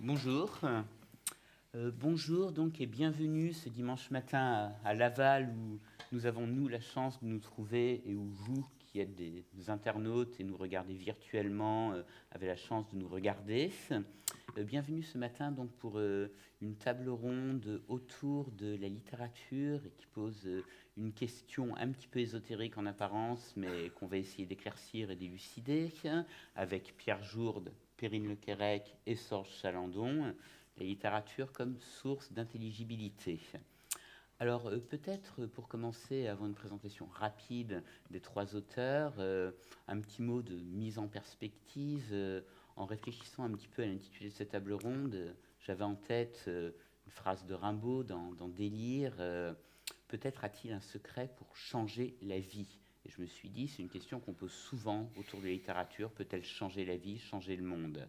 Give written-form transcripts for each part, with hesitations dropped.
Bonjour. Bonjour donc et bienvenue ce dimanche matin à Laval où nous avons nous la chance de nous trouver et où vous qui êtes des internautes et nous regardez virtuellement avez la chance de nous regarder. Bienvenue ce matin donc pour une table ronde autour de la littérature et qui pose une question un petit peu ésotérique en apparence mais qu'on va essayer d'éclaircir et d'élucider avec Pierre Jourde, Perrine Lequerec et Sorge Chalandon, la littérature comme source d'intelligibilité. Alors peut-être pour commencer, avant une présentation rapide des trois auteurs, un petit mot de mise en perspective. En réfléchissant un petit peu à l'intitulé de cette table ronde, j'avais en tête une phrase de Rimbaud dans Délire, peut-être a-t-il un secret pour changer la vie. Et je me suis dit, c'est une question qu'on pose souvent autour de la littérature, peut-elle changer la vie, changer le monde?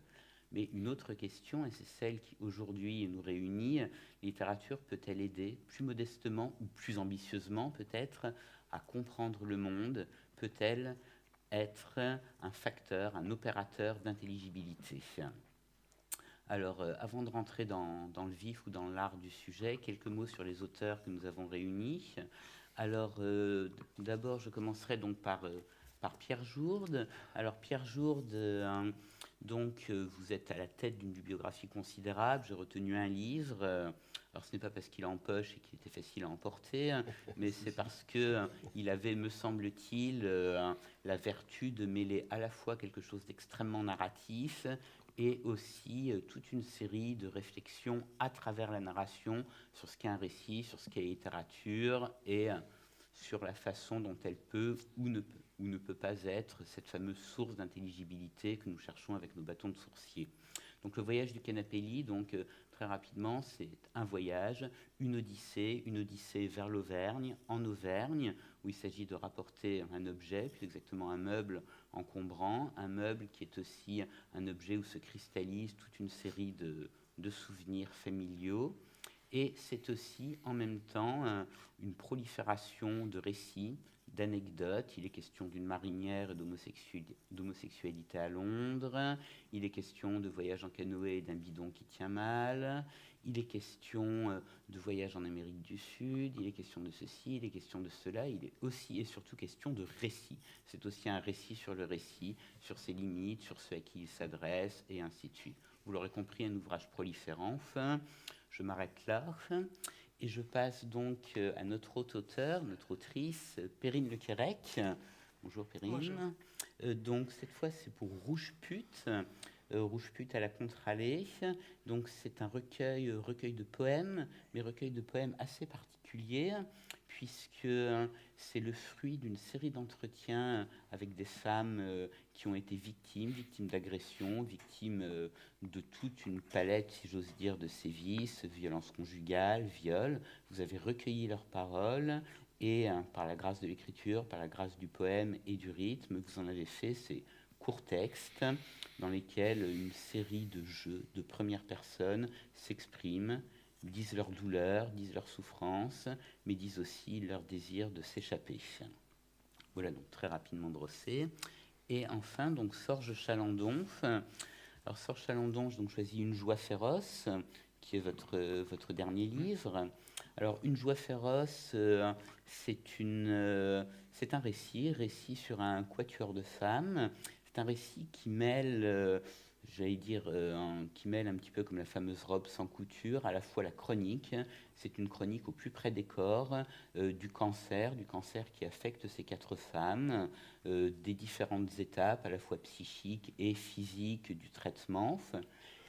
Mais une autre question, et c'est celle qui aujourd'hui nous réunit, la littérature peut-elle aider plus modestement ou plus ambitieusement peut-être à comprendre le monde? Peut-elle être un facteur, un opérateur d'intelligibilité? Alors, avant de rentrer dans le vif ou dans l'art du sujet, quelques mots sur les auteurs que nous avons réunis. Alors, d'abord, je commencerai donc par Pierre Jourde. Alors, Pierre Jourde, vous êtes à la tête d'une bibliographie considérable. J'ai retenu un livre. Alors, ce n'est pas parce qu'il est en poche et qu'il était facile à emporter, mais c'est parce que il avait, me semble-t-il, la vertu de mêler à la fois quelque chose d'extrêmement narratif et aussi toute une série de réflexions à travers la narration sur ce qu'est un récit, sur ce qu'est la littérature et sur la façon dont elle peut ou ne peut pas être cette fameuse source d'intelligibilité que nous cherchons avec nos bâtons de sourcier. Donc le voyage du canapé-lit, très rapidement, c'est un voyage, une odyssée vers l'Auvergne, en Auvergne, où il s'agit de rapporter un objet, plus exactement un meuble encombrant, un meuble qui est aussi un objet où se cristallise toute une série de souvenirs familiaux. Et c'est aussi en même temps une prolifération de récits, d'anecdotes. Il est question d'une marinière et d'homosexualité à Londres. Il est question de voyage en canoë et d'un bidon qui tient mal. Il est question de voyage en Amérique du Sud. Il est question de ceci, il est question de cela. Il est aussi et surtout question de récit. C'est aussi un récit sur le récit, sur ses limites, sur ce à qui il s'adresse, et ainsi de suite. Vous l'aurez compris, un ouvrage proliférant. Enfin, je m'arrête là et je passe donc à notre autre auteur, notre autrice, Perrine Lequerec. Bonjour Perrine. Bonjour. Donc cette fois c'est pour Rouge Pute. Rouge Pute à la contre-allée. Donc c'est un recueil de poèmes, mais recueil de poèmes assez particulier, puisque c'est le fruit d'une série d'entretiens avec des femmes qui ont été victimes d'agressions, victimes de toute une palette, si j'ose dire, de sévices, violences conjugales, viols. Vous avez recueilli leurs paroles et par la grâce de l'écriture, par la grâce du poème et du rythme, vous en avez fait ces courts textes dans lesquels une série de jeux de première personne s'expriment, disent leur douleur, disent leur souffrance, mais disent aussi leur désir de s'échapper. Voilà donc très rapidement brossé. Et enfin, donc Sorge Chalandon. Alors Sorge Chalandon, j'ai donc choisi Une joie féroce, qui est votre dernier livre. Alors Une joie féroce, c'est un récit sur un quatuor de femmes. C'est un récit qui mêle, qui mêle un petit peu comme la fameuse robe sans couture, à la fois la chronique. C'est une chronique au plus près des corps, du cancer qui affecte ces quatre femmes, des différentes étapes, à la fois psychiques et physiques du traitement.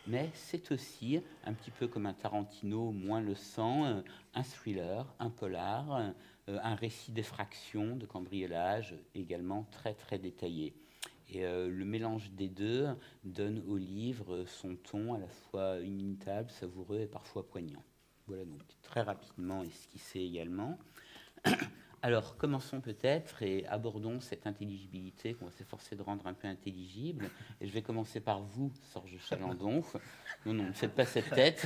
Mais c'est aussi, un petit peu comme un Tarantino, moins le sang, un thriller, un polar, un récit d'effraction, de cambriolage, également très très détaillé. Et le mélange des deux donne au livre son ton à la fois inimitable, savoureux et parfois poignant. Voilà donc très rapidement esquissé également. Alors, commençons peut-être et abordons cette intelligibilité qu'on va s'efforcer de rendre un peu intelligible. Et je vais commencer par vous, Sorge Chalandon. Non, non, ne faites pas cette tête.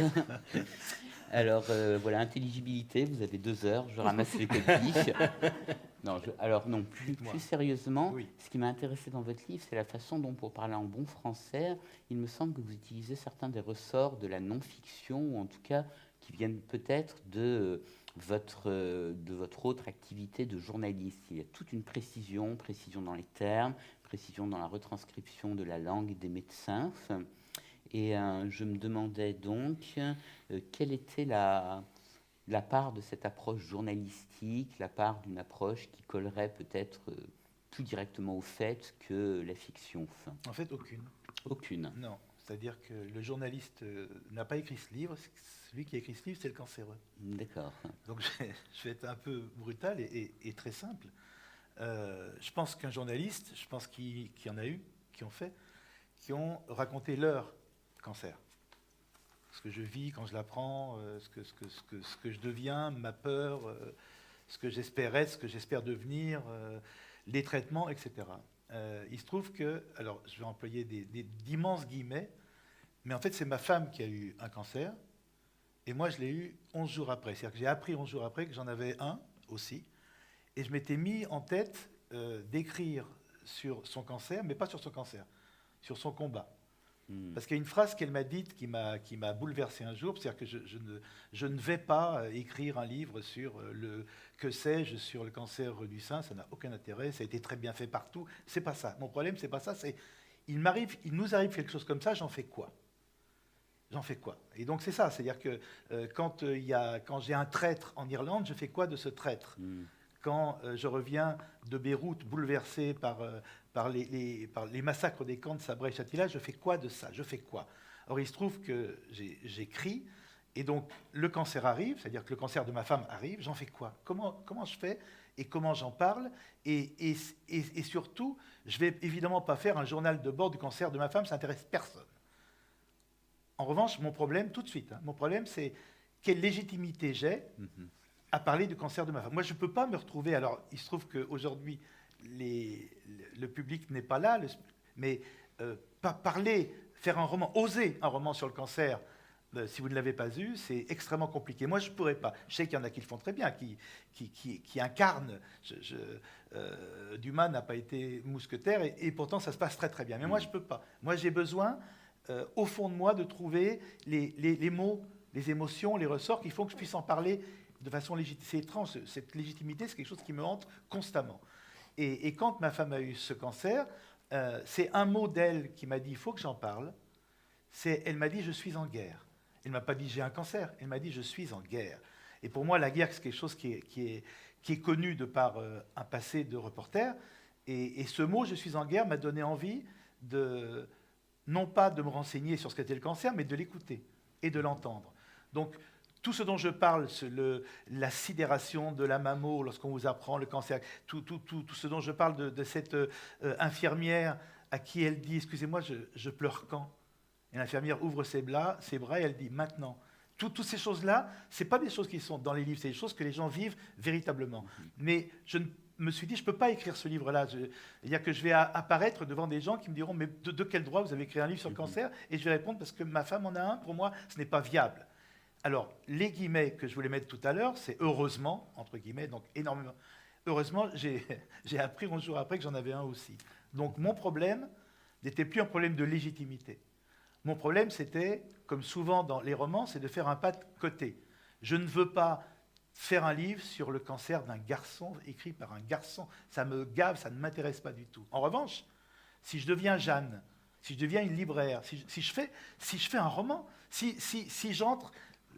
Alors, voilà, intelligibilité, vous avez 2 heures, je ramasse les copies. Non, alors non, plus sérieusement, Oui. ce qui m'a intéressé dans votre livre, c'est la façon dont, pour parler en bon français, il me semble que vous utilisez certains des ressorts de la non-fiction, ou en tout cas qui viennent peut-être de votre autre activité de journaliste. Il y a toute une précision dans les termes, précision dans la retranscription de la langue des médecins. Et je me demandais donc quelle était la part de cette approche journalistique, la part d'une approche qui collerait peut-être plus directement au fait que la fiction. En fait, aucune. Aucune. Non. C'est-à-dire que le journaliste n'a pas écrit ce livre. Celui qui a écrit ce livre, c'est le cancéreux. D'accord. Donc je vais être un peu brutal et très simple. Je pense qu'un journaliste, je pense qu'il y en a eu, qui ont raconté leur cancer. Ce que je vis quand je l'apprends, ce que je deviens, ma peur, ce que j'espère être, ce que j'espère devenir, les traitements, etc. Il se trouve que, alors je vais employer d'immenses guillemets, mais en fait c'est ma femme qui a eu un cancer, et moi je l'ai eu 11 jours après. C'est-à-dire que j'ai appris 11 jours après que j'en avais un aussi, et je m'étais mis en tête d'écrire sur son cancer, mais pas sur son cancer, sur son combat. Parce qu'il y a une phrase qu'elle m'a dite qui m'a bouleversé un jour, c'est-à-dire que je ne vais pas écrire un livre sur que sais-je sur le cancer du sein, ça n'a aucun intérêt, ça a été très bien fait partout, c'est pas ça. Mon problème, c'est pas ça, c'est il nous arrive quelque chose comme ça, j'en fais quoi? J'en fais quoi? Et donc c'est ça, c'est-à-dire que quand j'ai un traître en Irlande, je fais quoi de ce traître? Quand je reviens de Beyrouth bouleversé par les massacres des camps de Sabra et Shatila, je fais quoi de ça? Je fais quoi? Or, il se trouve que j'écris, et donc le cancer arrive, c'est-à-dire que le cancer de ma femme arrive, j'en fais quoi? Comment je fais et comment j'en parle? Et surtout, je ne vais évidemment pas faire un journal de bord du cancer de ma femme, ça n'intéresse personne. En revanche, mon problème, tout de suite, mon problème, c'est quelle légitimité j'ai à parler du cancer de ma femme. Moi, je ne peux pas me retrouver... Alors, il se trouve qu'aujourd'hui, le public n'est pas là, mais parler, faire un roman, oser un roman sur le cancer, si vous ne l'avez pas eu, c'est extrêmement compliqué. Moi, je ne pourrais pas. Je sais qu'il y en a qui le font très bien, qui incarnent. Dumas n'a pas été mousquetaire, et pourtant, ça se passe très, très bien. Mais moi, je ne peux pas. Moi, j'ai besoin, au fond de moi, de trouver les mots, les émotions, les ressorts qui font que je puisse en parler de façon légitime. C'est étrange, cette légitimité, c'est quelque chose qui me hante constamment. Et quand ma femme a eu ce cancer, c'est un mot d'elle qui m'a dit « il faut que j'en parle ». Elle m'a dit « je suis en guerre ». Elle ne m'a pas dit « j'ai un cancer », elle m'a dit « je suis en guerre ». Et pour moi, la guerre, c'est quelque chose qui est connu de par un passé de reporter. Et ce mot « je suis en guerre » m'a donné envie non pas de me renseigner sur ce qu'était le cancer, mais de l'écouter et de l'entendre. Donc, tout ce dont je parle, la sidération de la mammo lorsqu'on vous apprend le cancer, tout ce dont je parle de cette infirmière à qui elle dit « excusez-moi, je pleure quand ?» Et l'infirmière ouvre ses bras et elle dit « maintenant ». Toutes ces choses-là, ce n'est pas des choses qui sont dans les livres, c'est des choses que les gens vivent véritablement. Mais je me suis dit, je ne peux pas écrire ce livre-là. C'est-à-dire que je vais apparaître devant des gens qui me diront « mais de quel droit vous avez écrit un livre sur le cancer ?» Et je vais répondre « parce que ma femme en a un, pour moi, ce n'est pas viable ». Alors, les guillemets que je voulais mettre tout à l'heure, c'est « heureusement », entre guillemets, donc énormément. Heureusement, j'ai appris 11 jours après que j'en avais un aussi. Donc, mon problème n'était plus un problème de légitimité. Mon problème, c'était, comme souvent dans les romans, c'est de faire un pas de côté. Je ne veux pas faire un livre sur le cancer d'un garçon, écrit par un garçon. Ça me gave, ça ne m'intéresse pas du tout. En revanche, si je deviens Jeanne, si je deviens une libraire, si je fais un roman, si j'entre...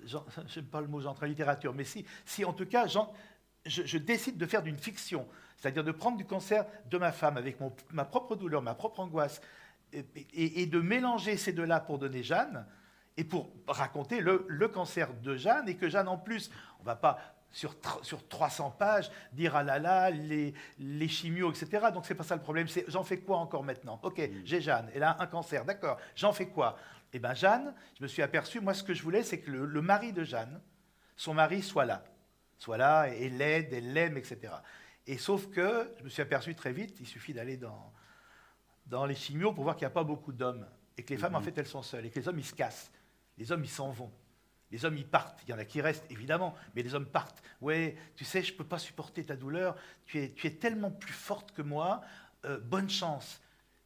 Je n'aime pas le mot j'entre en littérature, mais si en tout cas, je décide de faire d'une fiction, c'est-à-dire de prendre du cancer de ma femme avec ma propre douleur, ma propre angoisse, et de mélanger ces deux-là pour donner Jeanne, et pour raconter le cancer de Jeanne, et que Jeanne, en plus, on ne va pas sur 300 pages dire « ah là là, les chimios, etc. » Donc, ce n'est pas ça le problème, c'est « j'en fais quoi encore maintenant ?» Ok, j'ai Jeanne, elle a un cancer, d'accord, j'en fais quoi? Eh bien, Jeanne, je me suis aperçu, moi, ce que je voulais, c'est que le mari de Jeanne, son mari soit là. soit là et l'aide, elle l'aime, etc. Et sauf que je me suis aperçu très vite, il suffit d'aller dans les chimios pour voir qu'il n'y a pas beaucoup d'hommes. Et que les femmes, en fait, elles sont seules. Et que les hommes, ils se cassent. Les hommes, ils s'en vont. Les hommes, ils partent. Il y en a qui restent, évidemment, mais les hommes partent. Ouais, tu sais, je ne peux pas supporter ta douleur. Tu es tellement plus forte que moi. Bonne chance.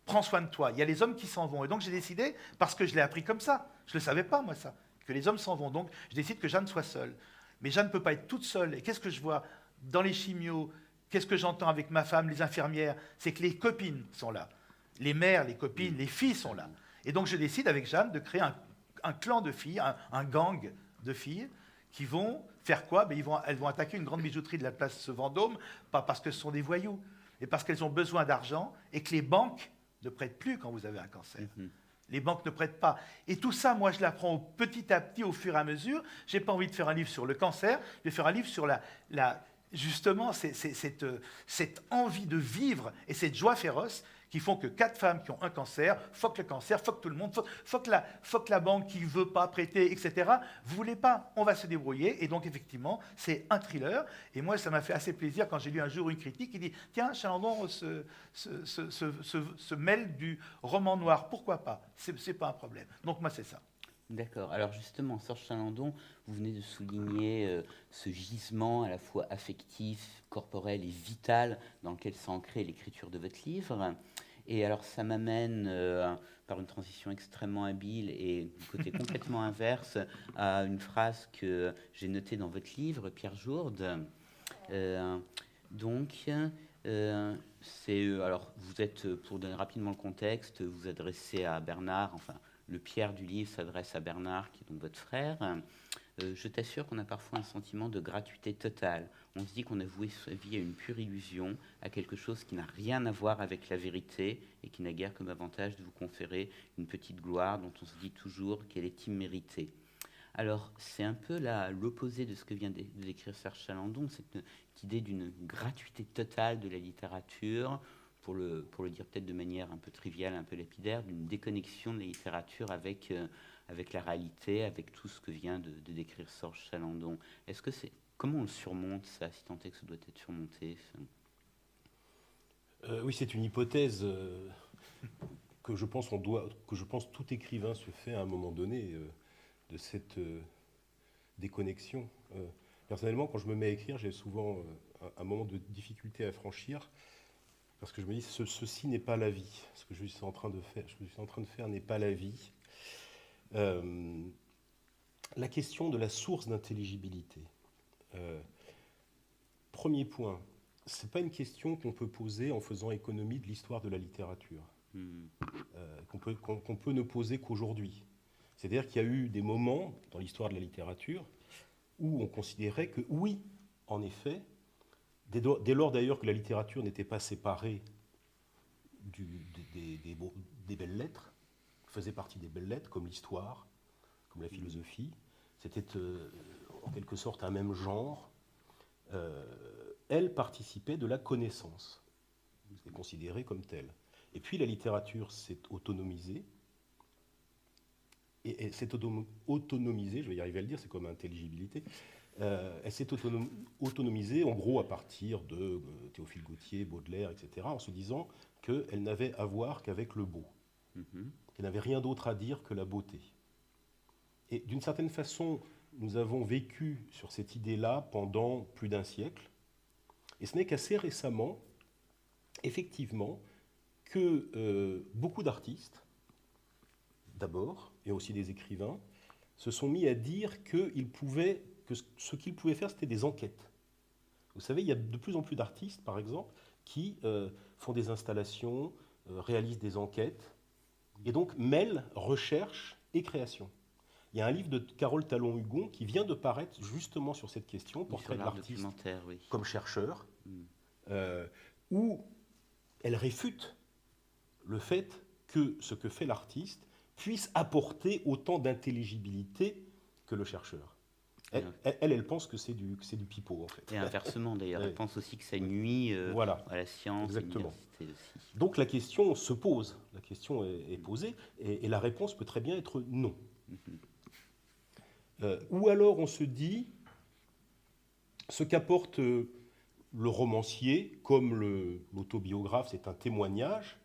Prends soin de toi. Il y a les hommes qui s'en vont. Et donc, j'ai décidé, parce que je l'ai appris comme ça, je ne le savais pas, moi, ça, que les hommes s'en vont. Donc, je décide que Jeanne soit seule. Mais Jeanne ne peut pas être toute seule. Et qu'est-ce que je vois dans les chimios? Qu'est-ce que j'entends avec ma femme, les infirmières? C'est que les copines sont là. Les mères, les copines, les filles sont là. Et donc, je décide avec Jeanne de créer un clan de filles, un gang de filles qui vont faire quoi? Elles vont attaquer une grande bijouterie de la place Vendôme, pas parce que ce sont des voyous, mais parce qu'elles ont besoin d'argent et que les banques ne prêtent plus quand vous avez un cancer. Les banques ne prêtent pas. Et tout ça, moi, je l'apprends petit à petit, au fur et à mesure. Je n'ai pas envie de faire un livre sur le cancer, je vais faire un livre sur justement cette envie de vivre et cette joie féroce qui font que 4 femmes qui ont un cancer, fuck le cancer, fuck tout le monde, fuck la banque qui ne veut pas prêter, etc. Vous ne voulez pas, on va se débrouiller. Et donc, effectivement, c'est un thriller. Et moi, ça m'a fait assez plaisir quand j'ai lu un jour une critique qui dit « Tiens, Chalandon se mêle du roman noir, pourquoi pas? C'est pas un problème. » Donc, moi, c'est ça. D'accord. Alors justement, Serge Chalandon, vous venez de souligner ce gisement à la fois affectif, corporel et vital dans lequel s'est ancrée l'écriture de votre livre. Et alors ça m'amène, par une transition extrêmement habile et du côté complètement inverse, à une phrase que j'ai notée dans votre livre, Pierre Jourde. Alors vous êtes, pour donner rapidement le contexte, vous adressez à Bernard, enfin le Pierre du livre s'adresse à Bernard, qui est donc votre frère. Je t'assure qu'on a parfois un sentiment de gratuité totale. On se dit qu'on a voué sa vie à une pure illusion, à quelque chose qui n'a rien à voir avec la vérité et qui n'a guère comme avantage de vous conférer une petite gloire dont on se dit toujours qu'elle est imméritée. Alors, c'est un peu l'opposé de ce que vient de décrire Serge Chalandon, cette idée d'une gratuité totale de la littérature, pour le dire peut-être de manière un peu triviale, un peu lapidaire, d'une déconnexion de la littérature avec la réalité, avec tout ce que vient de décrire Serge Chalandon. Comment on le surmonte, ça, si tant est que ça doit être surmonté? Oui, c'est une hypothèse que je pense tout écrivain se fait à un moment donné, de cette déconnexion. Personnellement, quand je me mets à écrire, j'ai souvent un moment de difficulté à franchir, parce que je me dis, ceci n'est pas la vie. Ce que je suis en train de faire n'est pas la vie. La question de la source d'intelligibilité. Premier point, ce n'est pas une question qu'on peut poser en faisant économie de l'histoire de la littérature, qu'on peut ne poser qu'aujourd'hui. C'est-à-dire qu'il y a eu des moments dans l'histoire de la littérature où on considérait que oui, en effet, dès lors d'ailleurs que la littérature n'était pas séparée des belles lettres, faisait partie des belles lettres, comme l'histoire, comme la philosophie, c'était en quelque sorte un même genre, elle participait de la connaissance, c'était considéré comme telle. Et puis la littérature s'est autonomisée, et elle s'est autonomisée, je vais y arriver à le dire, c'est comme intelligibilité, elle s'est autonomisée en gros à partir de Théophile Gautier, Baudelaire, etc., en se disant qu'elle n'avait à voir qu'avec le beau, qu'elle n'avait rien d'autre à dire que la beauté. Et d'une certaine façon, nous avons vécu sur cette idée-là pendant plus d'un siècle, et ce n'est qu'assez récemment, effectivement, que beaucoup d'artistes, d'abord, et aussi des écrivains, se sont mis à dire que ce qu'ils pouvaient faire, c'était des enquêtes. Vous savez, il y a de plus en plus d'artistes, par exemple, qui font des installations, réalisent des enquêtes, et donc mêlent recherche et création. Il y a un livre de Carole Talon-Hugon qui vient de paraître justement sur cette question, portrait de l'artiste comme chercheur, où elle réfute le fait que ce que fait l'artiste puisse apporter autant d'intelligibilité que le chercheur. Elle pense que c'est du pipeau, en fait. Et inversement, d'ailleurs. Elle pense aussi que ça nuit à la science. Exactement. À l'université aussi. Donc la question se pose, la question est posée, et la réponse peut très bien être non. Ou alors on se dit, Ce qu'apporte le romancier, comme l'autobiographe, c'est un témoignage.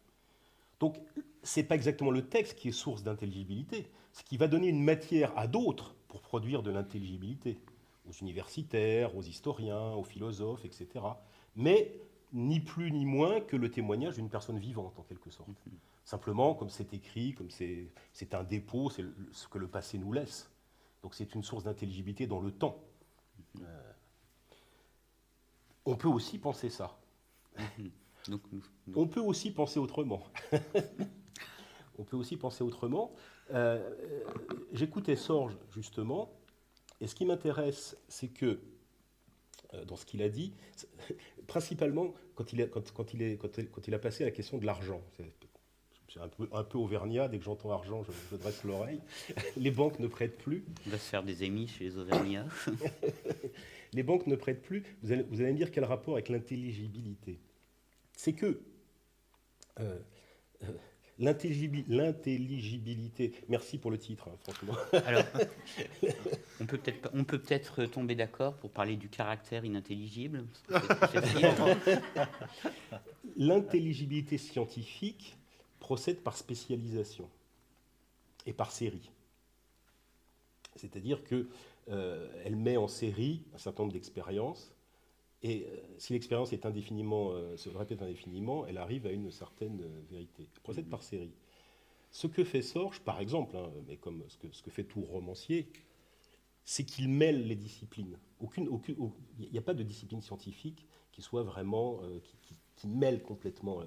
Donc, ce n'est pas exactement le texte qui est source d'intelligibilité, ce qui va donner une matière à d'autres pour produire de l'intelligibilité, aux universitaires, aux historiens, aux philosophes, etc. Mais ni plus ni moins que le témoignage d'une personne vivante, en quelque sorte. Simplement, comme c'est écrit, comme c'est un dépôt, c'est ce que le passé nous laisse. Donc c'est une source d'intelligibilité dans le temps. On peut aussi penser ça. On peut aussi penser autrement. On peut aussi penser autrement. J'écoutais Sorge, justement, et ce qui m'intéresse, c'est que, dans ce qu'il a dit, principalement quand il a passé à la question de l'argent, je suis un peu auvergnat, dès que j'entends argent, je dresse l'oreille. Les banques ne prêtent plus. On va se faire des amis chez les auvergnats. Les banques ne prêtent plus. Vous allez me dire quel rapport avec l'intelligibilité. C'est que l'intelligibilité. Merci pour le titre, hein, franchement. Alors, on peut peut-être tomber d'accord pour parler du caractère inintelligible. L'intelligibilité scientifique procède par spécialisation et par série. C'est-à-dire qu'elle met en série un certain nombre d'expériences, et si l'expérience est se répète indéfiniment, elle arrive à une certaine vérité. Elle procède par série. Ce que fait Sorge, par exemple, hein, mais comme ce que fait tout romancier, c'est qu'il mêle les disciplines. Il n'y a pas de discipline scientifique qui soit vraiment, qui mêle complètement,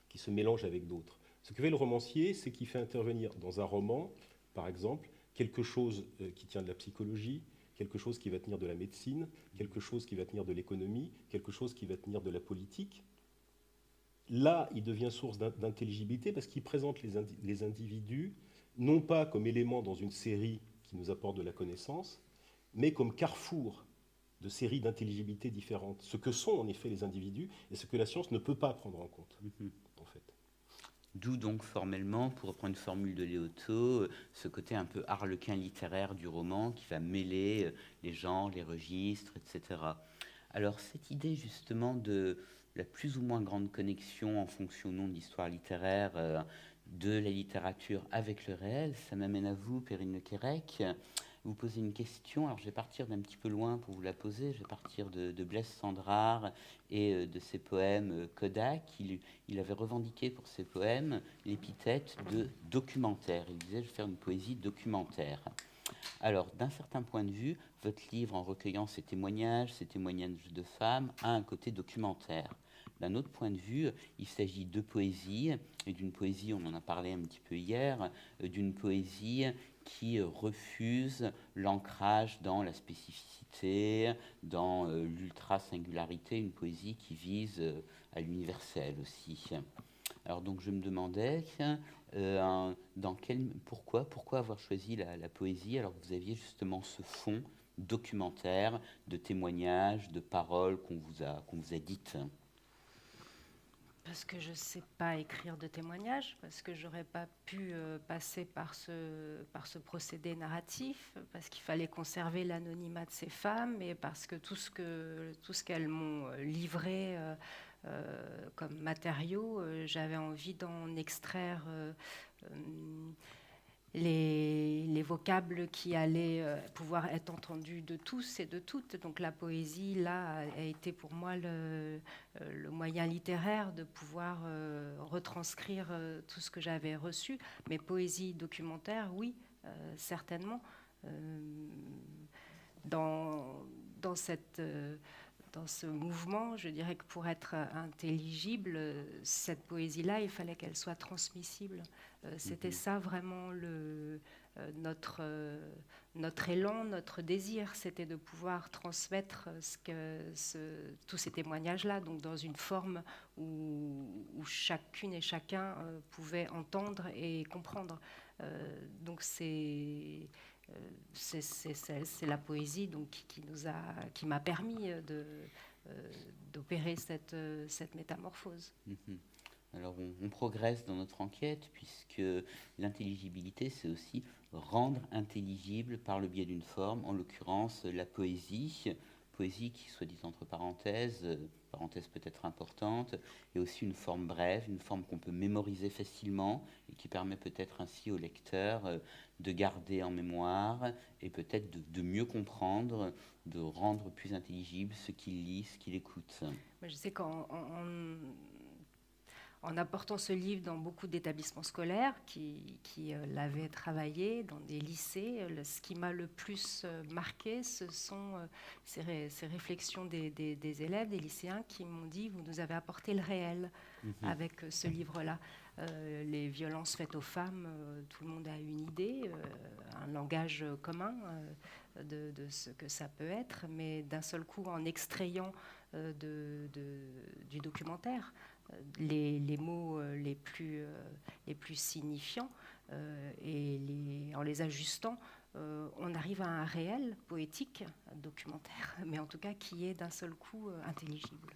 qui se mélange avec d'autres. Ce que fait le romancier, c'est qu'il fait intervenir dans un roman, par exemple, quelque chose qui tient de la psychologie, quelque chose qui va tenir de la médecine, quelque chose qui va tenir de l'économie, quelque chose qui va tenir de la politique. Là, il devient source d'intelligibilité parce qu'il présente les individus, non pas comme éléments dans une série qui nous apporte de la connaissance, mais comme carrefour de séries d'intelligibilité différentes. Ce que sont en effet les individus et ce que la science ne peut pas prendre en compte, en fait. D'où donc formellement, pour reprendre une formule de Léoto, ce côté un peu harlequin littéraire du roman qui va mêler les genres, les registres, etc. Alors cette idée justement de la plus ou moins grande connexion en fonction ou non de l'histoire littéraire de la littérature avec le réel, ça m'amène à vous, Perrine Lequérec. Vous posez une question, alors je vais partir d'un petit peu loin pour vous la poser, je vais partir de Blaise Cendrars et de ses poèmes Kodak. Il avait revendiqué pour ses poèmes l'épithète de documentaire. Il disait, je vais faire une poésie documentaire. Alors, d'un certain point de vue, votre livre, en recueillant ces témoignages de femmes, a un côté documentaire. D'un autre point de vue, il s'agit de poésie, et d'une poésie, on en a parlé un petit peu hier, d'une poésie qui refuse l'ancrage dans la spécificité, dans l'ultra-singularité, une poésie qui vise à l'universel aussi. Alors donc je me demandais pourquoi avoir choisi la poésie alors que vous aviez justement ce fond documentaire de témoignages, de paroles qu'on vous a dites. Parce que je ne sais pas écrire de témoignages, parce que je n'aurais pas pu passer par ce procédé narratif, parce qu'il fallait conserver l'anonymat de ces femmes, et parce que tout ce qu'elles m'ont livré comme matériaux, j'avais envie d'en extraire les vocables qui allaient pouvoir être entendus de tous et de toutes. Donc la poésie, là, a été pour moi le moyen littéraire de pouvoir retranscrire tout ce que j'avais reçu. Mais poésie documentaire, oui, certainement. Dans ce mouvement, je dirais que pour être intelligible, cette poésie-là, il fallait qu'elle soit transmissible. C'était ça vraiment notre élan, notre désir, c'était de pouvoir transmettre tous ces témoignages-là, donc dans une forme où chacune et chacun pouvait entendre et comprendre. Donc c'est la poésie donc, qui m'a permis d'opérer cette métamorphose. Alors on progresse dans notre enquête puisque l'intelligibilité c'est aussi rendre intelligible par le biais d'une forme, en l'occurrence la poésie poésie qui, soit dit entre parenthèses, parenthèse peut-être importante, est aussi une forme brève, une forme qu'on peut mémoriser facilement et qui permet peut-être ainsi au lecteur de garder en mémoire et peut-être de mieux comprendre, de rendre plus intelligible ce qu'il lit, ce qu'il écoute. Je sais en apportant ce livre dans beaucoup d'établissements scolaires qui l'avaient travaillé, dans des lycées, ce qui m'a le plus marqué, ce sont ces réflexions des élèves, des lycéens qui m'ont dit « vous nous avez apporté le réel avec ce livre-là ». Les violences faites aux femmes, tout le monde a une idée, un langage commun de ce que ça peut être, mais d'un seul coup, en extrayant du documentaire, les mots les plus signifiants et en les ajustant, on arrive à un réel poétique, documentaire, mais en tout cas qui est d'un seul coup intelligible.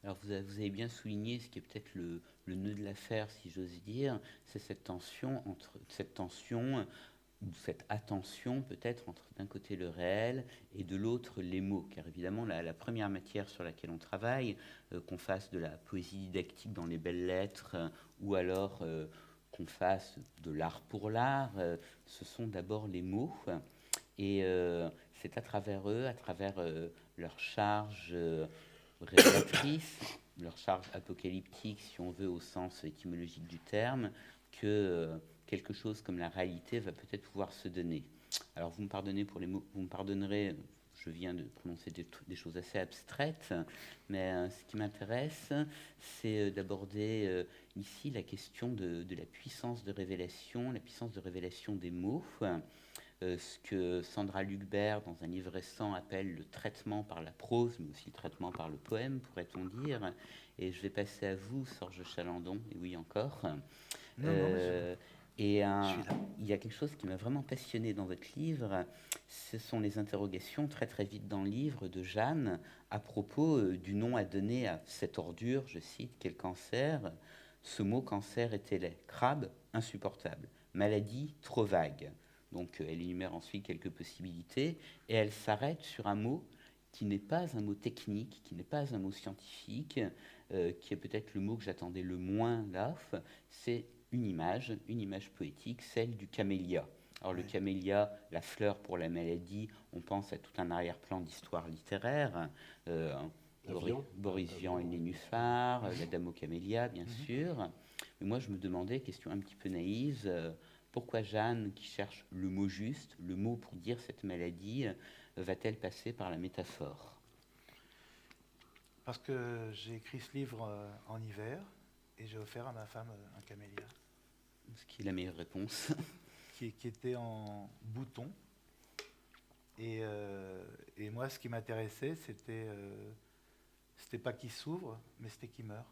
Alors vous avez bien souligné ce qui est peut-être le nœud de l'affaire, si j'ose dire, c'est cette tension ou cette attention peut-être entre d'un côté le réel et de l'autre les mots, car évidemment la première matière sur laquelle on travaille, qu'on fasse de la poésie didactique dans les belles lettres ou alors qu'on fasse de l'art pour l'art, ce sont d'abord les mots et c'est à travers eux, à travers leur charge révélatrice, leur charge apocalyptique si on veut au sens étymologique du terme, que quelque chose comme la réalité va peut-être pouvoir se donner. Alors vous me pardonnez pour les mots, vous me pardonnerez, je viens de prononcer des choses assez abstraites, mais ce qui m'intéresse, c'est d'aborder ici la question de la puissance de révélation des mots, ce que Sandra Lucbert, dans un livre récent, appelle le traitement par la prose, mais aussi le traitement par le poème, pourrait-on dire. Et je vais passer à vous, Sorge Chalandon, et oui encore. Et il y a quelque chose qui m'a vraiment passionné dans votre livre, ce sont les interrogations très très vite dans le livre de Jeanne à propos du nom à donner à cette ordure, je cite, quel cancer. Ce mot cancer était laid, crabe, insupportable, maladie, trop vague. Donc elle énumère ensuite quelques possibilités et elle s'arrête sur un mot qui n'est pas un mot technique, qui n'est pas un mot scientifique, qui est peut-être le mot que j'attendais le moins là, c'est une image poétique, celle du camélia. Alors le camélia, la fleur pour la maladie, on pense à tout un arrière-plan d'histoire littéraire, Boris Vian et le nénuphar, la dame aux camélias, bien sûr. Mais moi je me demandais, question un petit peu naïve, pourquoi Jeanne, qui cherche le mot juste, le mot pour dire cette maladie, va-t-elle passer par la métaphore? Parce que j'ai écrit ce livre en hiver et j'ai offert à ma femme un camélia. Ce qui est la meilleure réponse. qui était en bouton. Et moi, ce qui m'intéressait, c'était pas qu'il s'ouvre, mais c'était qu'il meurt.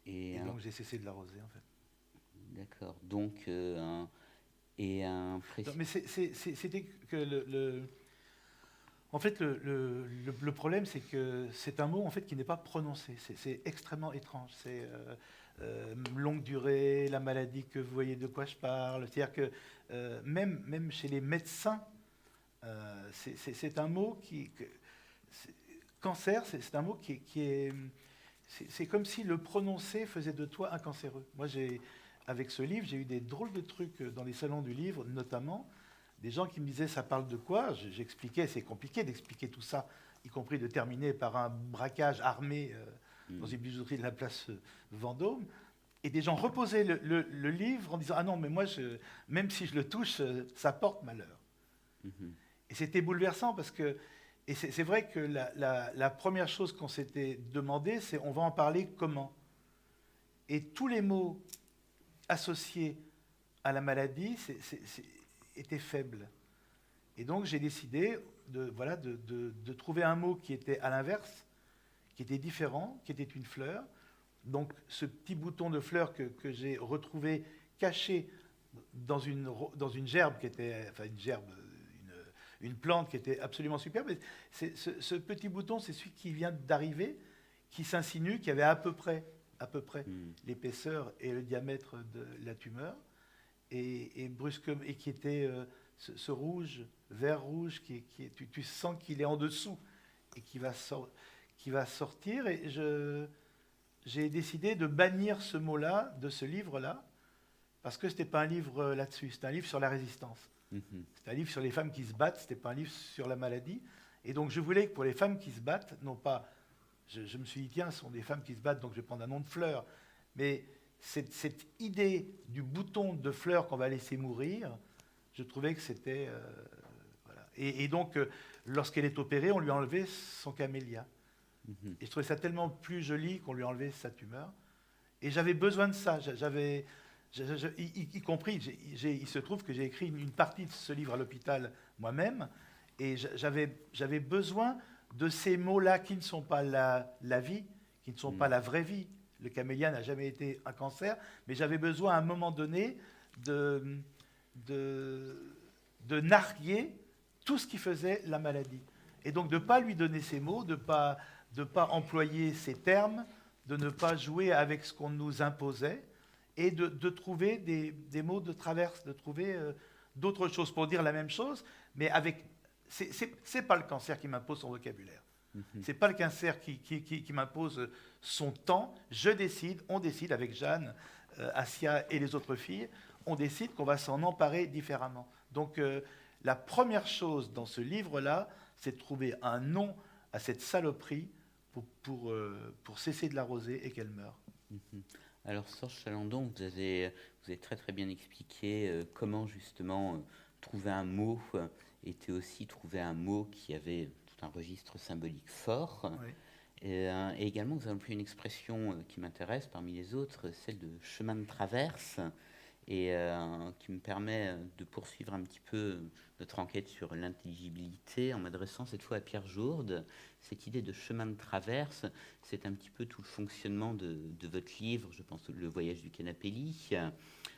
Et donc j'ai cessé de l'arroser, en fait. D'accord. Donc, mais c'était que en fait, le problème, c'est que c'est un mot en fait qui n'est pas prononcé. C'est extrêmement étrange. C'est longue durée, la maladie que vous voyez de quoi je parle. C'est-à-dire que même chez les médecins, c'est un mot cancer, c'est un mot qui est... C'est comme si le prononcer faisait de toi un cancéreux. Moi, avec ce livre, j'ai eu des drôles de trucs dans les salons du livre, notamment des gens qui me disaient « ça parle de quoi ?» J'expliquais, c'est compliqué d'expliquer tout ça, y compris de terminer par un braquage armé dans une bijouterie de la place Vendôme. Et des gens reposaient le livre en disant « ah non, mais moi, même si je le touche, ça porte malheur. » Et c'était bouleversant parce que... Et c'est vrai que la première chose qu'on s'était demandé, c'est on va en parler comment. Et tous les mots associés à la maladie étaient faibles. Et donc j'ai décidé de trouver un mot qui était à l'inverse, qui était différent, qui était une fleur. Donc ce petit bouton de fleur que j'ai retrouvé caché dans une gerbe qui était, enfin une plante qui était absolument superbe. Ce petit bouton, c'est celui qui vient d'arriver, qui s'insinue, qui avait à peu près l'épaisseur et le diamètre de la tumeur, et brusquement, et qui était ce rouge vert rouge, tu sens qu'il est en dessous et qui va sortir. Et j'ai décidé de bannir ce mot-là de ce livre-là, parce que ce n'était pas un livre là-dessus, c'était un livre sur la résistance. C'était un livre sur les femmes qui se battent, ce n'était pas un livre sur la maladie. Et donc je voulais que pour les femmes qui se battent, non pas, je me suis dit, tiens, ce sont des femmes qui se battent, donc je vais prendre un nom de fleur, mais cette idée du bouton de fleur qu'on va laisser mourir, je trouvais que c'était... voilà. Et donc, lorsqu'elle est opérée, on lui a enlevé son camélia. Et je trouvais ça tellement plus joli qu'on lui a enlevé sa tumeur. Et j'avais besoin de ça. Y compris, il se trouve que j'ai écrit une partie de ce livre à l'hôpital moi-même, et j'avais besoin de ces mots-là qui ne sont pas la vie, qui ne sont pas la vraie vie. Le camélia n'a jamais été un cancer, mais j'avais besoin à un moment donné de narguer tout ce qui faisait la maladie. Et donc de ne pas lui donner ces mots, de ne pas employer ces termes, de ne pas jouer avec ce qu'on nous imposait, et de trouver des mots de traverse, de trouver d'autres choses pour dire la même chose, mais avec... C'est pas le cancer qui m'impose son vocabulaire. C'est pas le cancer qui m'impose son temps. On décide avec Jeanne, Assia et les autres filles, on décide qu'on va s'en emparer différemment. Donc la première chose dans ce livre-là, c'est de trouver un nom à cette saloperie pour cesser de l'arroser et qu'elle meure. Alors, Serge Chalandon, vous avez très très bien expliqué comment justement trouver un mot était aussi trouver un mot qui avait tout un registre symbolique fort. Oui. Et également, vous avez employé une expression qui m'intéresse parmi les autres, celle de chemin de traverse, et qui me permet de poursuivre un petit peu notre enquête sur l'intelligibilité en m'adressant cette fois à Pierre Jourde. Cette idée de chemin de traverse, c'est un petit peu tout le fonctionnement de votre livre, je pense, Le voyage du canapé-lit,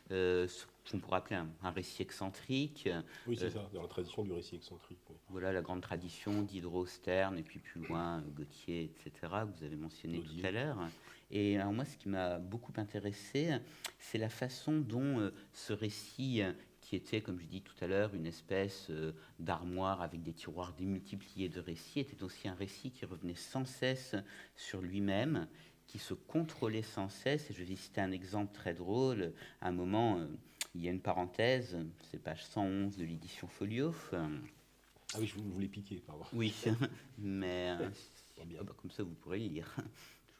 ce qu'on pourrait appeler un récit excentrique. Oui, c'est ça, dans la tradition du récit excentrique. Oui. Voilà la grande tradition d'Hydro Stern, et puis plus loin, Gautier, etc., que vous avez mentionné tout à l'heure. Et alors moi, ce qui m'a beaucoup intéressé, c'est la façon dont ce récit, qui était, comme je dis tout à l'heure, une espèce d'armoire avec des tiroirs démultipliés de récits, était aussi un récit qui revenait sans cesse sur lui-même, qui se contrôlait sans cesse. Et je vais citer un exemple très drôle. À un moment, il y a une parenthèse, c'est page 111 de l'édition Folio. Ah oui, je voulais piquer, pardon. Oui, mais comme ça, vous pourrez le lire. Je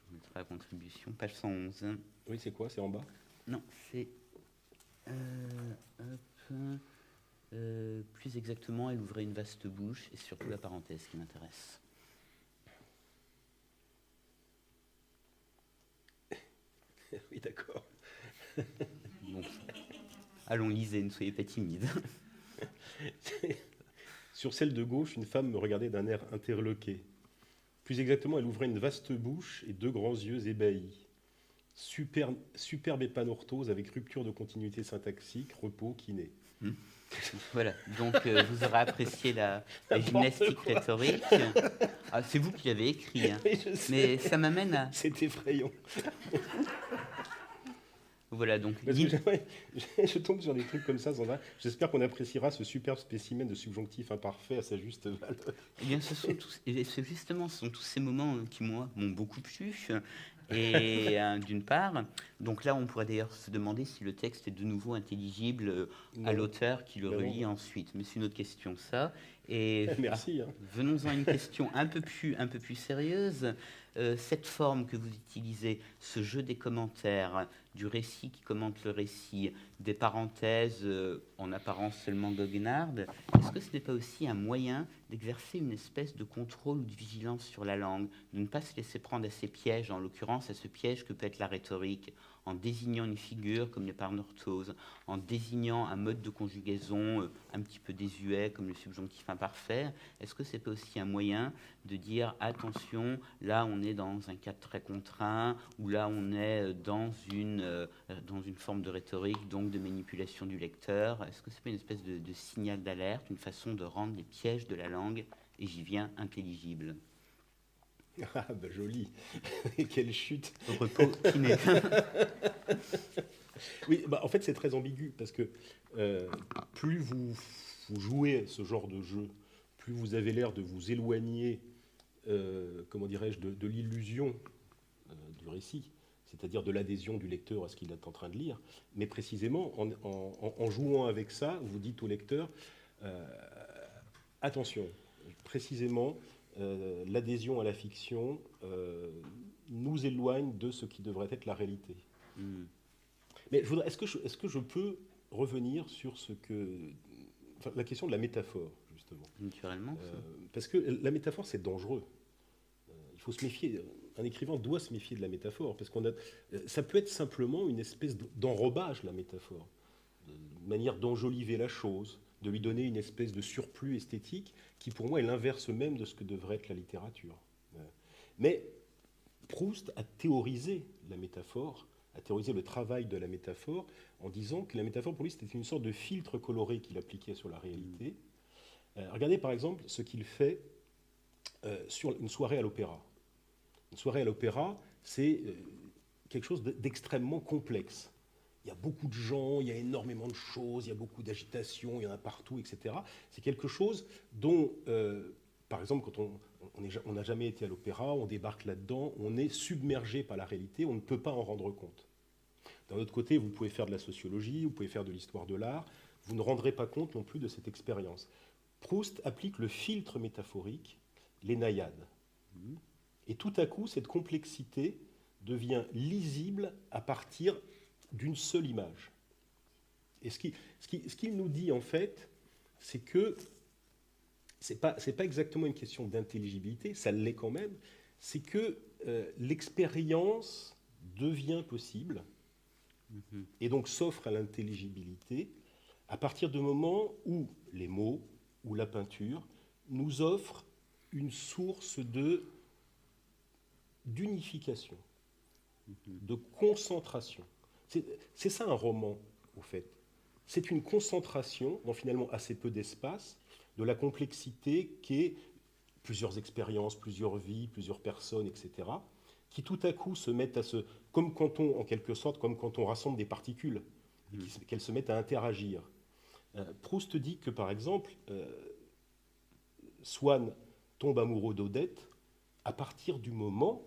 vous mettrai la contribution, page 111. Oui, c'est quoi? C'est en bas? Non, c'est... plus exactement, elle ouvrait une vaste bouche, et surtout la parenthèse qui m'intéresse. Oui, d'accord. Bon. Allons, lisez, ne soyez pas timide. Sur celle de gauche, une femme me regardait d'un air interloqué. Plus exactement, elle ouvrait une vaste bouche et deux grands yeux ébahis. Superbe épanorthose avec rupture de continuité syntaxique, repos, kiné. Voilà, donc vous aurez apprécié la gymnastique rhétorique. Ah, c'est vous qui l'avez écrit, hein. Oui, Mais ça m'amène à... C'est effrayant. Voilà, donc... Parce que je tombe sur des trucs comme ça sans arrêt. J'espère qu'on appréciera ce superbe spécimen de subjonctif imparfait à sa juste valeur. Eh bien, ce sont tous ces moments qui, moi, m'ont beaucoup plu. Et d'une part, donc là, on pourrait d'ailleurs se demander si le texte est de nouveau intelligible à l'auteur qui le relit ensuite. Mais c'est une autre question, ça. Et merci. Venons-en à une question un peu plus sérieuse. Cette forme que vous utilisez, ce jeu des commentaires, du récit qui commente le récit, des parenthèses en apparence seulement goguenardes, est-ce que ce n'est pas aussi un moyen d'exercer une espèce de contrôle ou de vigilance sur la langue, de ne pas se laisser prendre à ces pièges, en l'occurrence à ce piège que peut être la rhétorique, en désignant une figure comme l'épanorthose, en désignant un mode de conjugaison un petit peu désuet comme le subjonctif imparfait? Est-ce que c'est pas aussi un moyen de dire attention, là on est dans un cadre très contraint, ou là on est dans une forme de rhétorique, donc de manipulation du lecteur? Est-ce que c'est pas une espèce de signal d'alerte, une façon de rendre les pièges de la langue, et j'y viens, intelligibles? Ah, bah, joli. Et quelle chute. Au repos, kiné. Oui, bah, en fait, c'est très ambigu parce que plus vous jouez ce genre de jeu, plus vous avez l'air de vous éloigner, comment dirais-je, de l'illusion du récit, c'est-à-dire de l'adhésion du lecteur à ce qu'il est en train de lire. Mais précisément, en jouant avec ça, vous dites au lecteur, attention, précisément, l'adhésion à la fiction nous éloigne de ce qui devrait être la réalité. Hmm. Mais est-ce que je peux revenir sur la question de la métaphore, justement. Naturellement. Parce que la métaphore, c'est dangereux. Il faut se méfier. Un écrivain doit se méfier de la métaphore, parce ça peut être simplement une espèce d'enrobage, la métaphore, une manière d'enjoliver la chose, de lui donner une espèce de surplus esthétique qui, pour moi, est l'inverse même de ce que devrait être la littérature. Mais Proust a théorisé la métaphore, a théorisé le travail de la métaphore en disant que la métaphore, pour lui, c'était une sorte de filtre coloré qu'il appliquait sur la réalité. Regardez, par exemple, ce qu'il fait sur une soirée à l'opéra. Une soirée à l'opéra, c'est quelque chose d'extrêmement complexe. Il y a beaucoup de gens, il y a énormément de choses, il y a beaucoup d'agitation, il y en a partout, etc. C'est quelque chose dont, par exemple, quand on n'a jamais été à l'opéra, on débarque là-dedans, on est submergé par la réalité, on ne peut pas en rendre compte. D'un autre côté, vous pouvez faire de la sociologie, vous pouvez faire de l'histoire de l'art, vous ne rendrez pas compte non plus de cette expérience. Proust applique le filtre métaphorique, les naïades. Et tout à coup, cette complexité devient lisible à partir d'une seule image. Et ce qu'il nous dit, en fait, c'est que ce n'est pas exactement une question d'intelligibilité, ça l'est quand même, c'est que l'expérience devient possible, et donc s'offre à l'intelligibilité, à partir du moment où les mots, ou la peinture, nous offrent une source d'unification, de concentration. C'est ça un roman, au fait. C'est une concentration, dans finalement assez peu d'espace, de la complexité qu'est plusieurs expériences, plusieurs vies, plusieurs personnes, etc., qui tout à coup se mettent comme quand en quelque sorte, comme quand on rassemble des particules, qu'elles se mettent à interagir. Proust dit que, par exemple, Swann tombe amoureux d'Odette à partir du moment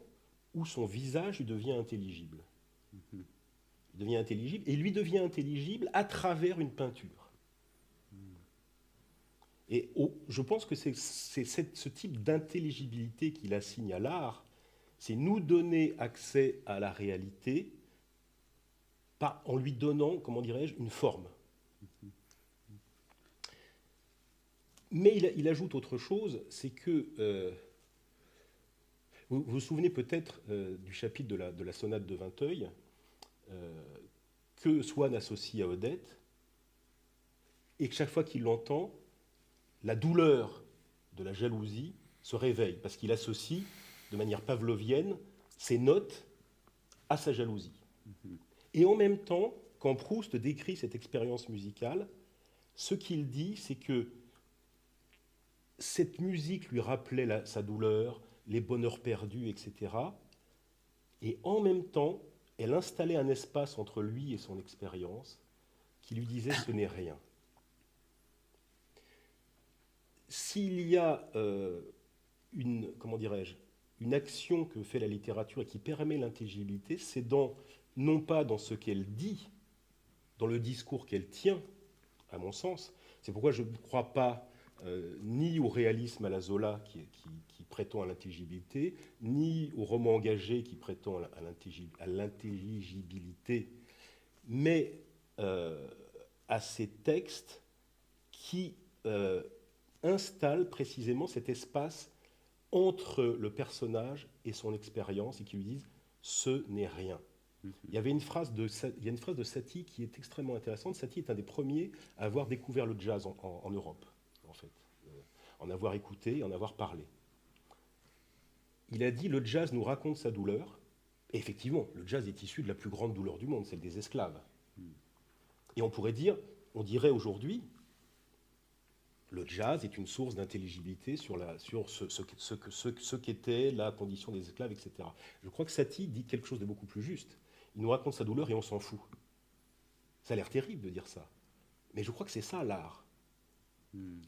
où son visage devient intelligible. Il devient intelligible, et il lui devient intelligible à travers une peinture. Et je pense que c'est ce type d'intelligibilité qu'il assigne à l'art, c'est nous donner accès à la réalité en lui donnant, comment dirais-je, une forme. Mais il ajoute autre chose, c'est que... vous vous souvenez peut-être du chapitre de la sonate de Vinteuil, que Swann associe à Odette, et que chaque fois qu'il l'entend, la douleur de la jalousie se réveille, parce qu'il associe, de manière pavlovienne, ses notes à sa jalousie. Et en même temps, quand Proust décrit cette expérience musicale, ce qu'il dit, c'est que cette musique lui rappelait sa douleur, les bonheurs perdus, etc. Et en même temps, elle installait un espace entre lui et son expérience qui lui disait « ce n'est rien ». S'il y a une action que fait la littérature et qui permet l'intelligibilité, c'est non pas dans ce qu'elle dit, dans le discours qu'elle tient, à mon sens. C'est pourquoi je ne crois pas ni au réalisme à la Zola qui prétend à l'intelligibilité, ni au roman engagé qui prétend à l'intelligibilité, mais à ces textes qui installent précisément cet espace entre le personnage et son expérience et qui lui disent « ce n'est rien ». Il y a une phrase de Satie qui est extrêmement intéressante. Satie est un des premiers à avoir découvert le jazz en Europe, en fait, en avoir écouté, en avoir parlé. Il a dit « le jazz nous raconte sa douleur ». Et effectivement, le jazz est issu de la plus grande douleur du monde, celle des esclaves. Et on dirait aujourd'hui, Le jazz est une source d'intelligibilité sur ce qu'était la condition des esclaves, etc. Je crois que Satie dit quelque chose de beaucoup plus juste. Il nous raconte sa douleur et on s'en fout. Ça a l'air terrible de dire ça. Mais je crois que c'est ça l'art.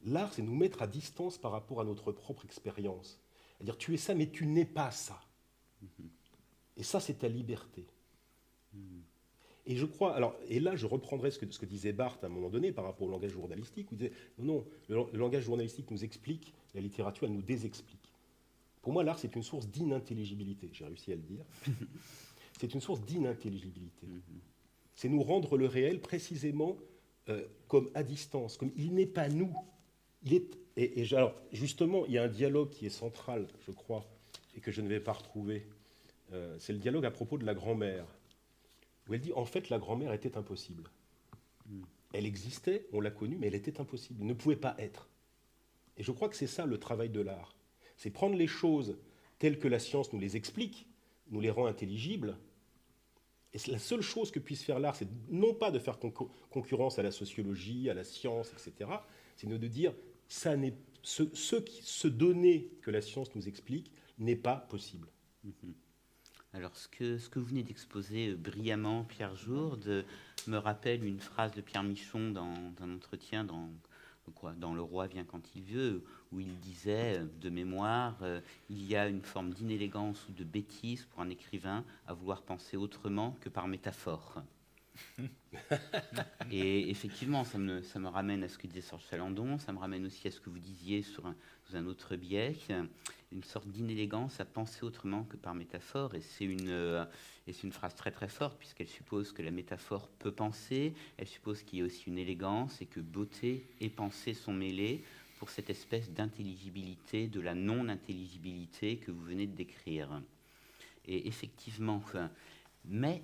L'art, c'est nous mettre à distance par rapport à notre propre expérience. C'est-à-dire, tu es ça, mais tu n'es pas ça. Et ça, c'est ta liberté. Et je crois, alors, et là, je reprendrai ce que disait Barthes à un moment donné par rapport au langage journalistique, où il disait, non, le langage journalistique nous explique, la littérature, elle nous désexplique. Pour moi, l'art, c'est une source d'inintelligibilité, j'ai réussi à le dire. C'est une source d'inintelligibilité. C'est nous rendre le réel précisément comme à distance, comme il n'est pas nous. Alors, justement, il y a un dialogue qui est central, je crois, et que je ne vais pas retrouver. C'est le dialogue à propos de la grand-mère, où elle dit, en fait, la grand-mère était impossible. Elle existait, on l'a connue, mais elle était impossible, elle ne pouvait pas être. Et je crois que c'est ça le travail de l'art. C'est prendre les choses telles que la science nous les explique, nous les rend intelligibles. Et la seule chose que puisse faire l'art, c'est non pas de faire concurrence à la sociologie, à la science, etc., c'est de dire, ce donné que la science nous explique n'est pas possible. Alors, ce que vous venez d'exposer brillamment, Pierre Jourde, me rappelle une phrase de Pierre Michon dans un entretien dans Le Roi vient quand il veut, où il disait, de mémoire, il y a une forme d'inélégance ou de bêtise pour un écrivain à vouloir penser autrement que par métaphore. Et effectivement, ça me ramène à ce que disait Serge Chalandon, ça me ramène aussi à ce que vous disiez sous un autre biais, une sorte d'inélégance à penser autrement que par métaphore. Et c'est une phrase très très forte, puisqu'elle suppose que la métaphore peut penser, elle suppose qu'il y a aussi une élégance et que beauté et pensée sont mêlées pour cette espèce d'intelligibilité, de la non-intelligibilité que vous venez de décrire. Et effectivement, mais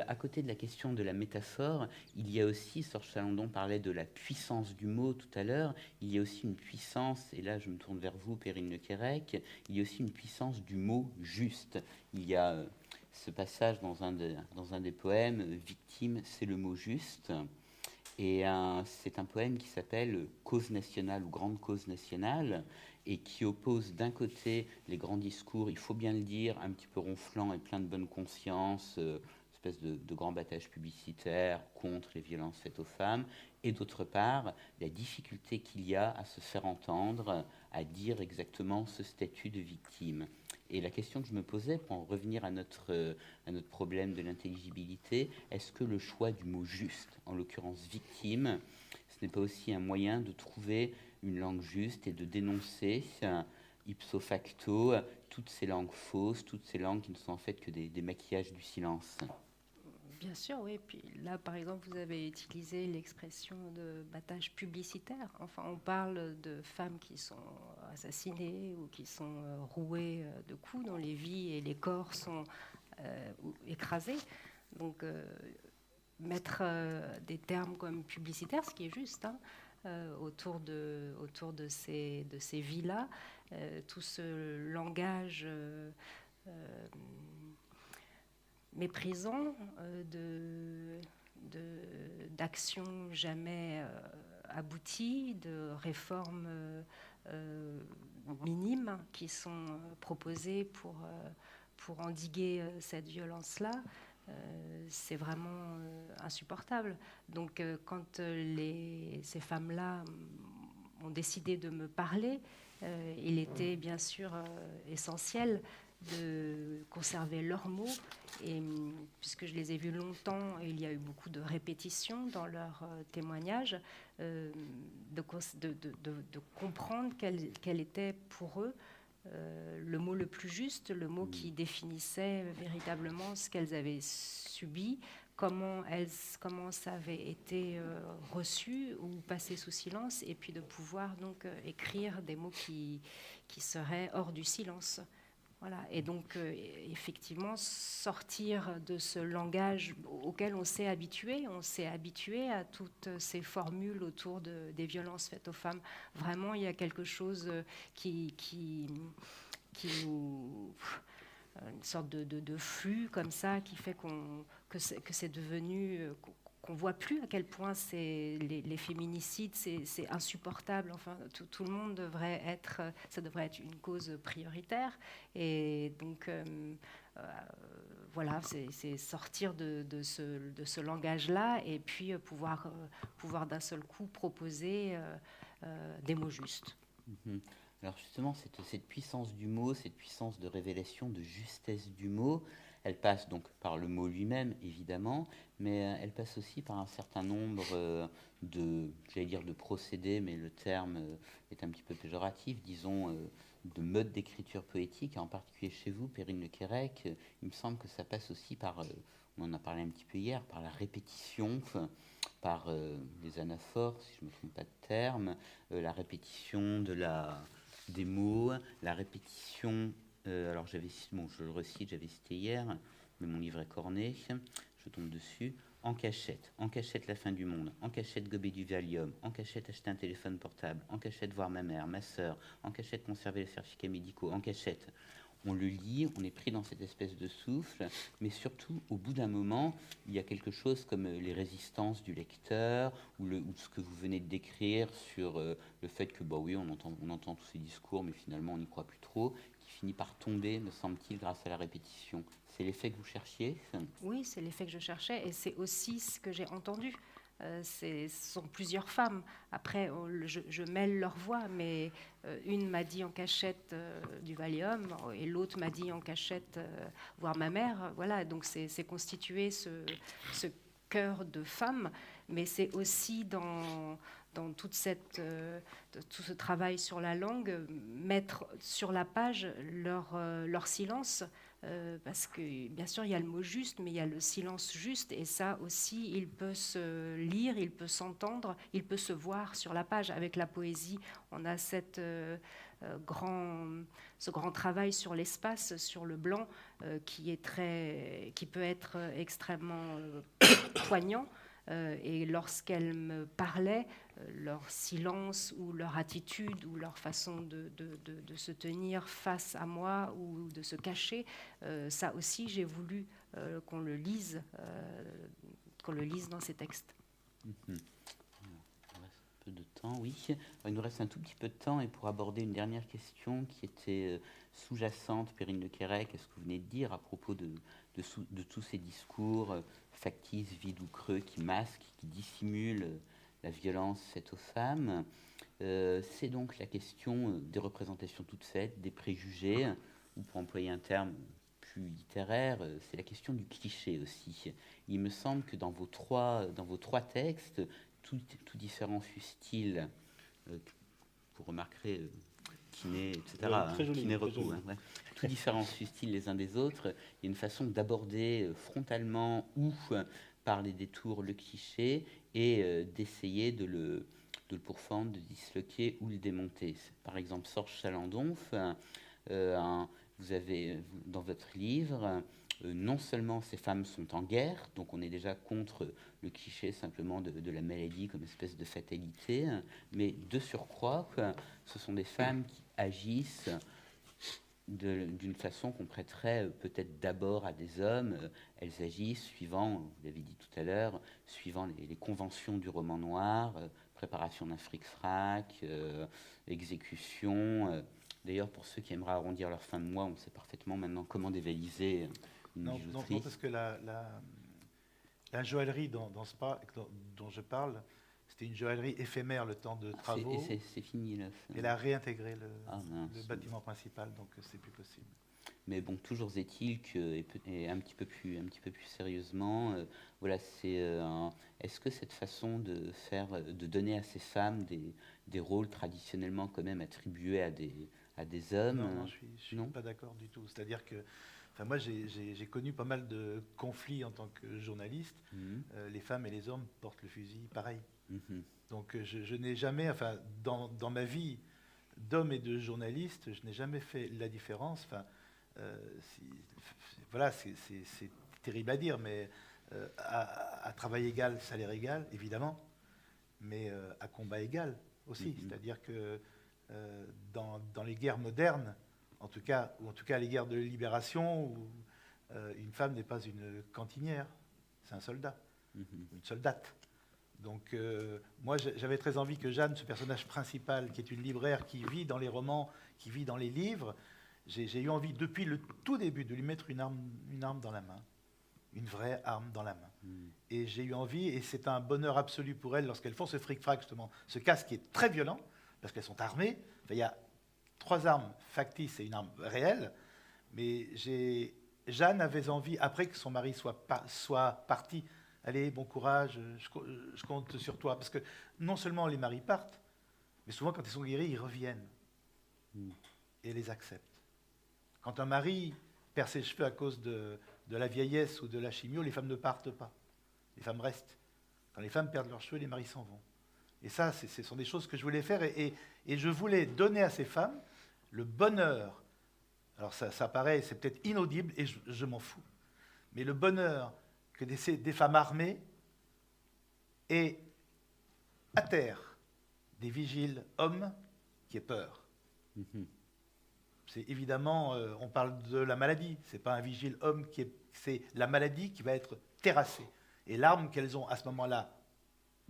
à côté de la question de la métaphore, il y a aussi, Serge Chalandon parlait de la puissance du mot tout à l'heure, il y a aussi une puissance, et là je me tourne vers vous, Perrine Lequérec, il y a aussi une puissance du mot juste. Il y a ce passage dans un des poèmes, Victime, c'est le mot juste, et c'est un poème qui s'appelle Cause nationale ou Grande cause nationale, et qui oppose d'un côté les grands discours, il faut bien le dire, un petit peu ronflants et plein de bonne conscience, espèce de grand battage publicitaire contre les violences faites aux femmes, et d'autre part, la difficulté qu'il y a à se faire entendre, à dire exactement ce statut de victime. Et la question que je me posais, pour en revenir à notre problème de l'intelligibilité, est-ce que le choix du mot juste, en l'occurrence victime, ce n'est pas aussi un moyen de trouver une langue juste et de dénoncer ipso facto toutes ces langues fausses, toutes ces langues qui ne sont en fait que des maquillages du silence? Bien sûr, oui. Puis là, par exemple, vous avez utilisé l'expression de battage publicitaire. Enfin, on parle de femmes qui sont assassinées ou qui sont rouées de coups, dont les vies et les corps sont écrasés. Donc, mettre des termes comme publicitaire, ce qui est juste, autour de ces vies-là, tout ce langage méprisant d'actions jamais abouties, de réformes minimes qui sont proposées pour endiguer cette violence-là. C'est vraiment insupportable. Donc quand ces femmes-là ont décidé de me parler, il était bien sûr essentiel de conserver leurs mots, et puisque je les ai vus longtemps et il y a eu beaucoup de répétitions dans leurs témoignages, de comprendre quel était pour eux le mot le plus juste, le mot qui définissait véritablement ce qu'elles avaient subi, comment ça avait été reçu ou passé sous silence, et puis de pouvoir donc écrire des mots qui seraient hors du silence. Voilà. Et donc, effectivement, sortir de ce langage auquel on s'est habitué à toutes ces formules autour des violences faites aux femmes. Vraiment, il y a quelque chose qui nous... une sorte de flux comme ça qui fait que c'est devenu... qu'on voit plus à quel point les féminicides, c'est insupportable. Enfin, tout le monde ça devrait être une cause prioritaire. Et donc, voilà, c'est sortir de ce langage-là et puis pouvoir d'un seul coup proposer des mots justes. Mhm. Alors justement, cette puissance du mot, cette puissance de révélation, de justesse du mot, elle passe donc par le mot lui-même, évidemment, mais elle passe aussi par un certain nombre j'allais dire de procédés, mais le terme est un petit peu péjoratif, disons, de modes d'écriture poétique, en particulier chez vous, Perrine Lequerec. Il me semble que ça passe aussi par, on en a parlé un petit peu hier, par la répétition, par les anaphores, si je ne me trompe pas de terme, la répétition des mots, la répétition, alors je le recite, j'avais cité hier, mais mon livre est corné, je tombe dessus, en cachette la fin du monde, en cachette gober du Valium, en cachette acheter un téléphone portable, en cachette voir ma mère, ma soeur, en cachette conserver les certificats médicaux, en cachette. On le lit, on est pris dans cette espèce de souffle, mais surtout, au bout d'un moment, il y a quelque chose comme les résistances du lecteur, ou ce que vous venez de décrire sur le fait que, bah oui, on entend tous ces discours, mais finalement, on n'y croit plus trop, qui finit par tomber, me semble-t-il, grâce à la répétition. C'est l'effet que vous cherchiez ? Oui, c'est l'effet que je cherchais, et c'est aussi ce que j'ai entendu. Ce sont plusieurs femmes. Après, je mêle leurs voix, mais une m'a dit en cachette du Valium, et l'autre m'a dit en cachette voir ma mère. Voilà, donc c'est constitué ce chœur de femmes, mais c'est aussi dans tout ce travail sur la langue, mettre sur la page leur silence. Parce que bien sûr il y a le mot juste, mais il y a le silence juste, et ça aussi il peut se lire, il peut s'entendre, il peut se voir sur la page. Avec la poésie, on a ce grand travail sur l'espace, sur le blanc, qui peut être extrêmement poignant. Et lorsqu'elle me parlait, leur silence ou leur attitude ou leur façon de se tenir face à moi ou de se cacher, ça aussi j'ai voulu qu'on le lise dans ces textes. Il nous reste un peu de temps, oui. Il nous reste un tout petit peu de temps, et pour aborder une dernière question qui était sous-jacente, Perrine Lequerec, est-ce que vous venez de dire à propos de tous ces discours factices, vides ou creux, qui masquent, qui dissimulent la violence faite aux femmes. C'est donc la question des représentations toutes faites, des préjugés, ou pour employer un terme plus littéraire, c'est la question du cliché aussi. Il me semble que dans vos trois textes, tout différent fût-il, vous remarquerez kiné, etc. Très joli, Kiné très repos, joli. hein, ouais. Tout différent fût-il les uns des autres, il y a une façon d'aborder frontalement ou par les détours le cliché, et d'essayer de le pourfendre, de disloquer ou le démonter. Par exemple, Sorge Chalandon, vous avez dans votre livre, non seulement ces femmes sont en guerre, donc on est déjà contre le cliché simplement de la maladie comme espèce de fatalité, mais de surcroît, ce sont des femmes qui agissent d'une façon qu'on prêterait peut-être d'abord à des hommes. Elles agissent suivant, vous l'avez dit tout à l'heure, suivant les conventions du roman noir, préparation d'un fric-frac, exécution. D'ailleurs, pour ceux qui aimeraient arrondir leur fin de mois, on sait parfaitement maintenant comment dévaliser une bijouterie. Non, parce que la joaillerie dont je parle, c'était une joaillerie éphémère, le temps de travaux. C'est fini là. Elle a réintégré le bâtiment principal, donc c'est plus possible. Mais bon, toujours est-il que, et un petit peu plus sérieusement, voilà, est-ce que cette façon de donner à ces femmes des rôles traditionnellement quand même attribués à des hommes? Non, je suis pas d'accord du tout. C'est-à-dire que, moi, j'ai connu pas mal de conflits en tant que journaliste. Les femmes et les hommes portent le fusil pareil. Donc je n'ai jamais, dans ma vie d'homme et de journaliste, je n'ai jamais fait la différence. Voilà, c'est terrible à dire, mais à travail égal, salaire égal, évidemment, mais à combat égal aussi. C'est-à-dire que dans les guerres modernes, en tout cas les guerres de libération, où une femme n'est pas une cantinière, c'est un soldat. une seule date. Donc moi j'avais très envie que Jeanne, ce personnage principal, qui est une libraire qui vit dans les romans, qui vit dans les livres, j'ai eu envie depuis le tout début de lui mettre une arme dans la main, une vraie arme dans la main. Et j'ai eu envie, et c'est un bonheur absolu pour elles lorsqu'elles font ce fric-frac, justement, ce casque qui est très violent, parce qu'elles sont armées. Enfin, il y a 3 armes factices et une arme réelle, mais Jeanne avait envie, après que son mari soit parti, allez, bon courage, je compte sur toi, parce que non seulement les maris partent, mais souvent quand ils sont guéris, ils reviennent et les acceptent. Quand un mari perd ses cheveux à cause de la vieillesse ou de la chimio, les femmes ne partent pas. Les femmes restent. Quand les femmes perdent leurs cheveux, les maris s'en vont. Et ça, ce sont des choses que je voulais faire. Et je voulais donner à ces femmes le bonheur. Alors ça paraît, c'est peut-être inaudible, et je m'en fous. Mais le bonheur que des femmes armées aient à terre des vigiles hommes qui aient peur. C'est évidemment, on parle de la maladie. C'est pas un vigile homme c'est la maladie qui va être terrassée. Et l'arme qu'elles ont à ce moment-là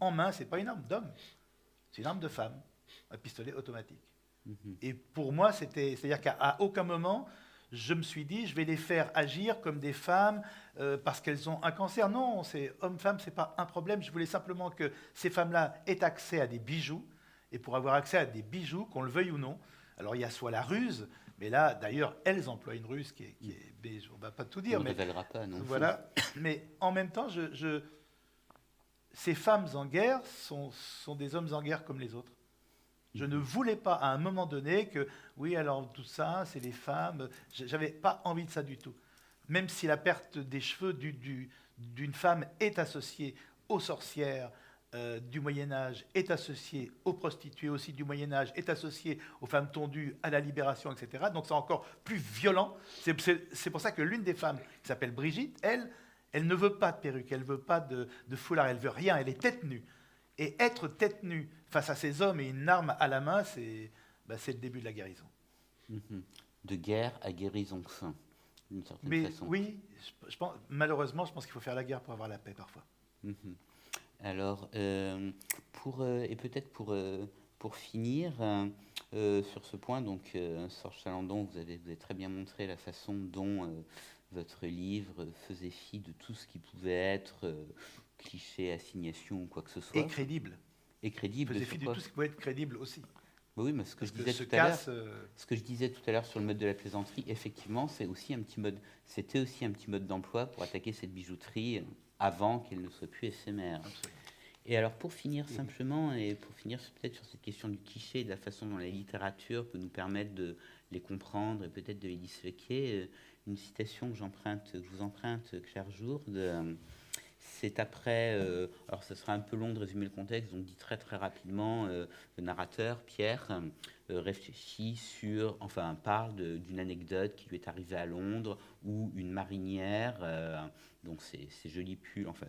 en main, c'est pas une arme d'homme, c'est une arme de femme, un pistolet automatique. Et pour moi, c'est-à-dire qu'à aucun moment, je me suis dit, je vais les faire agir comme des femmes parce qu'elles ont un cancer. Non, c'est homme-femme, c'est pas un problème. Je voulais simplement que ces femmes-là aient accès à des bijoux. Et pour avoir accès à des bijoux, qu'on le veuille ou non, alors il y a soit la ruse, mais là, d'ailleurs, elles emploient une ruse qui est on ne va pas tout dire. On ne révélera pas, non. Voilà. Mais en même temps, ces femmes en guerre sont des hommes en guerre comme les autres. Je ne voulais pas, à un moment donné, que, oui, alors tout ça, c'est les femmes. Je n'avais pas envie de ça du tout. Même si la perte des cheveux d'une femme est associée aux sorcières du Moyen-Âge, est associée aux prostituées aussi du Moyen-Âge, est associée aux femmes tondues, à la libération, etc. Donc c'est encore plus violent. C'est pour ça que l'une des femmes, qui s'appelle Brigitte, elle ne veut pas de perruque, elle ne veut pas de foulard, elle ne veut rien, elle est tête nue. Et être tête nue face à ces hommes et une arme à la main, c'est le début de la guérison. De guerre à guérison fin, d'une certaine façon. Oui, malheureusement, je pense qu'il faut faire la guerre pour avoir la paix parfois. Alors, et peut-être pour finir, sur ce point, donc, Sorge Chalandon, vous avez très bien montré la façon dont votre livre faisait fi de tout ce qui pouvait être cliché, assignation ou quoi que ce soit. Et crédible. Et crédible. Faisait fi de tout ce qui pouvait être crédible aussi. Oui, mais ce que je disais tout à l'heure sur le mode de la plaisanterie, effectivement, c'était aussi un petit mode d'emploi pour attaquer cette bijouterie avant qu'elle ne soit plus éphémère. Absolument. Et alors, pour finir simplement, et pour finir peut-être sur cette question du cliché et de la façon dont la littérature peut nous permettre de les comprendre et peut-être de les disséquer, une citation que je vous emprunte, Claire Jourde, c'est après, alors ça sera un peu long de résumer le contexte, donc dit très très rapidement, le narrateur, Pierre, parle d'une anecdote qui lui est arrivée à Londres, où une marinière, donc ces jolis pulls, enfin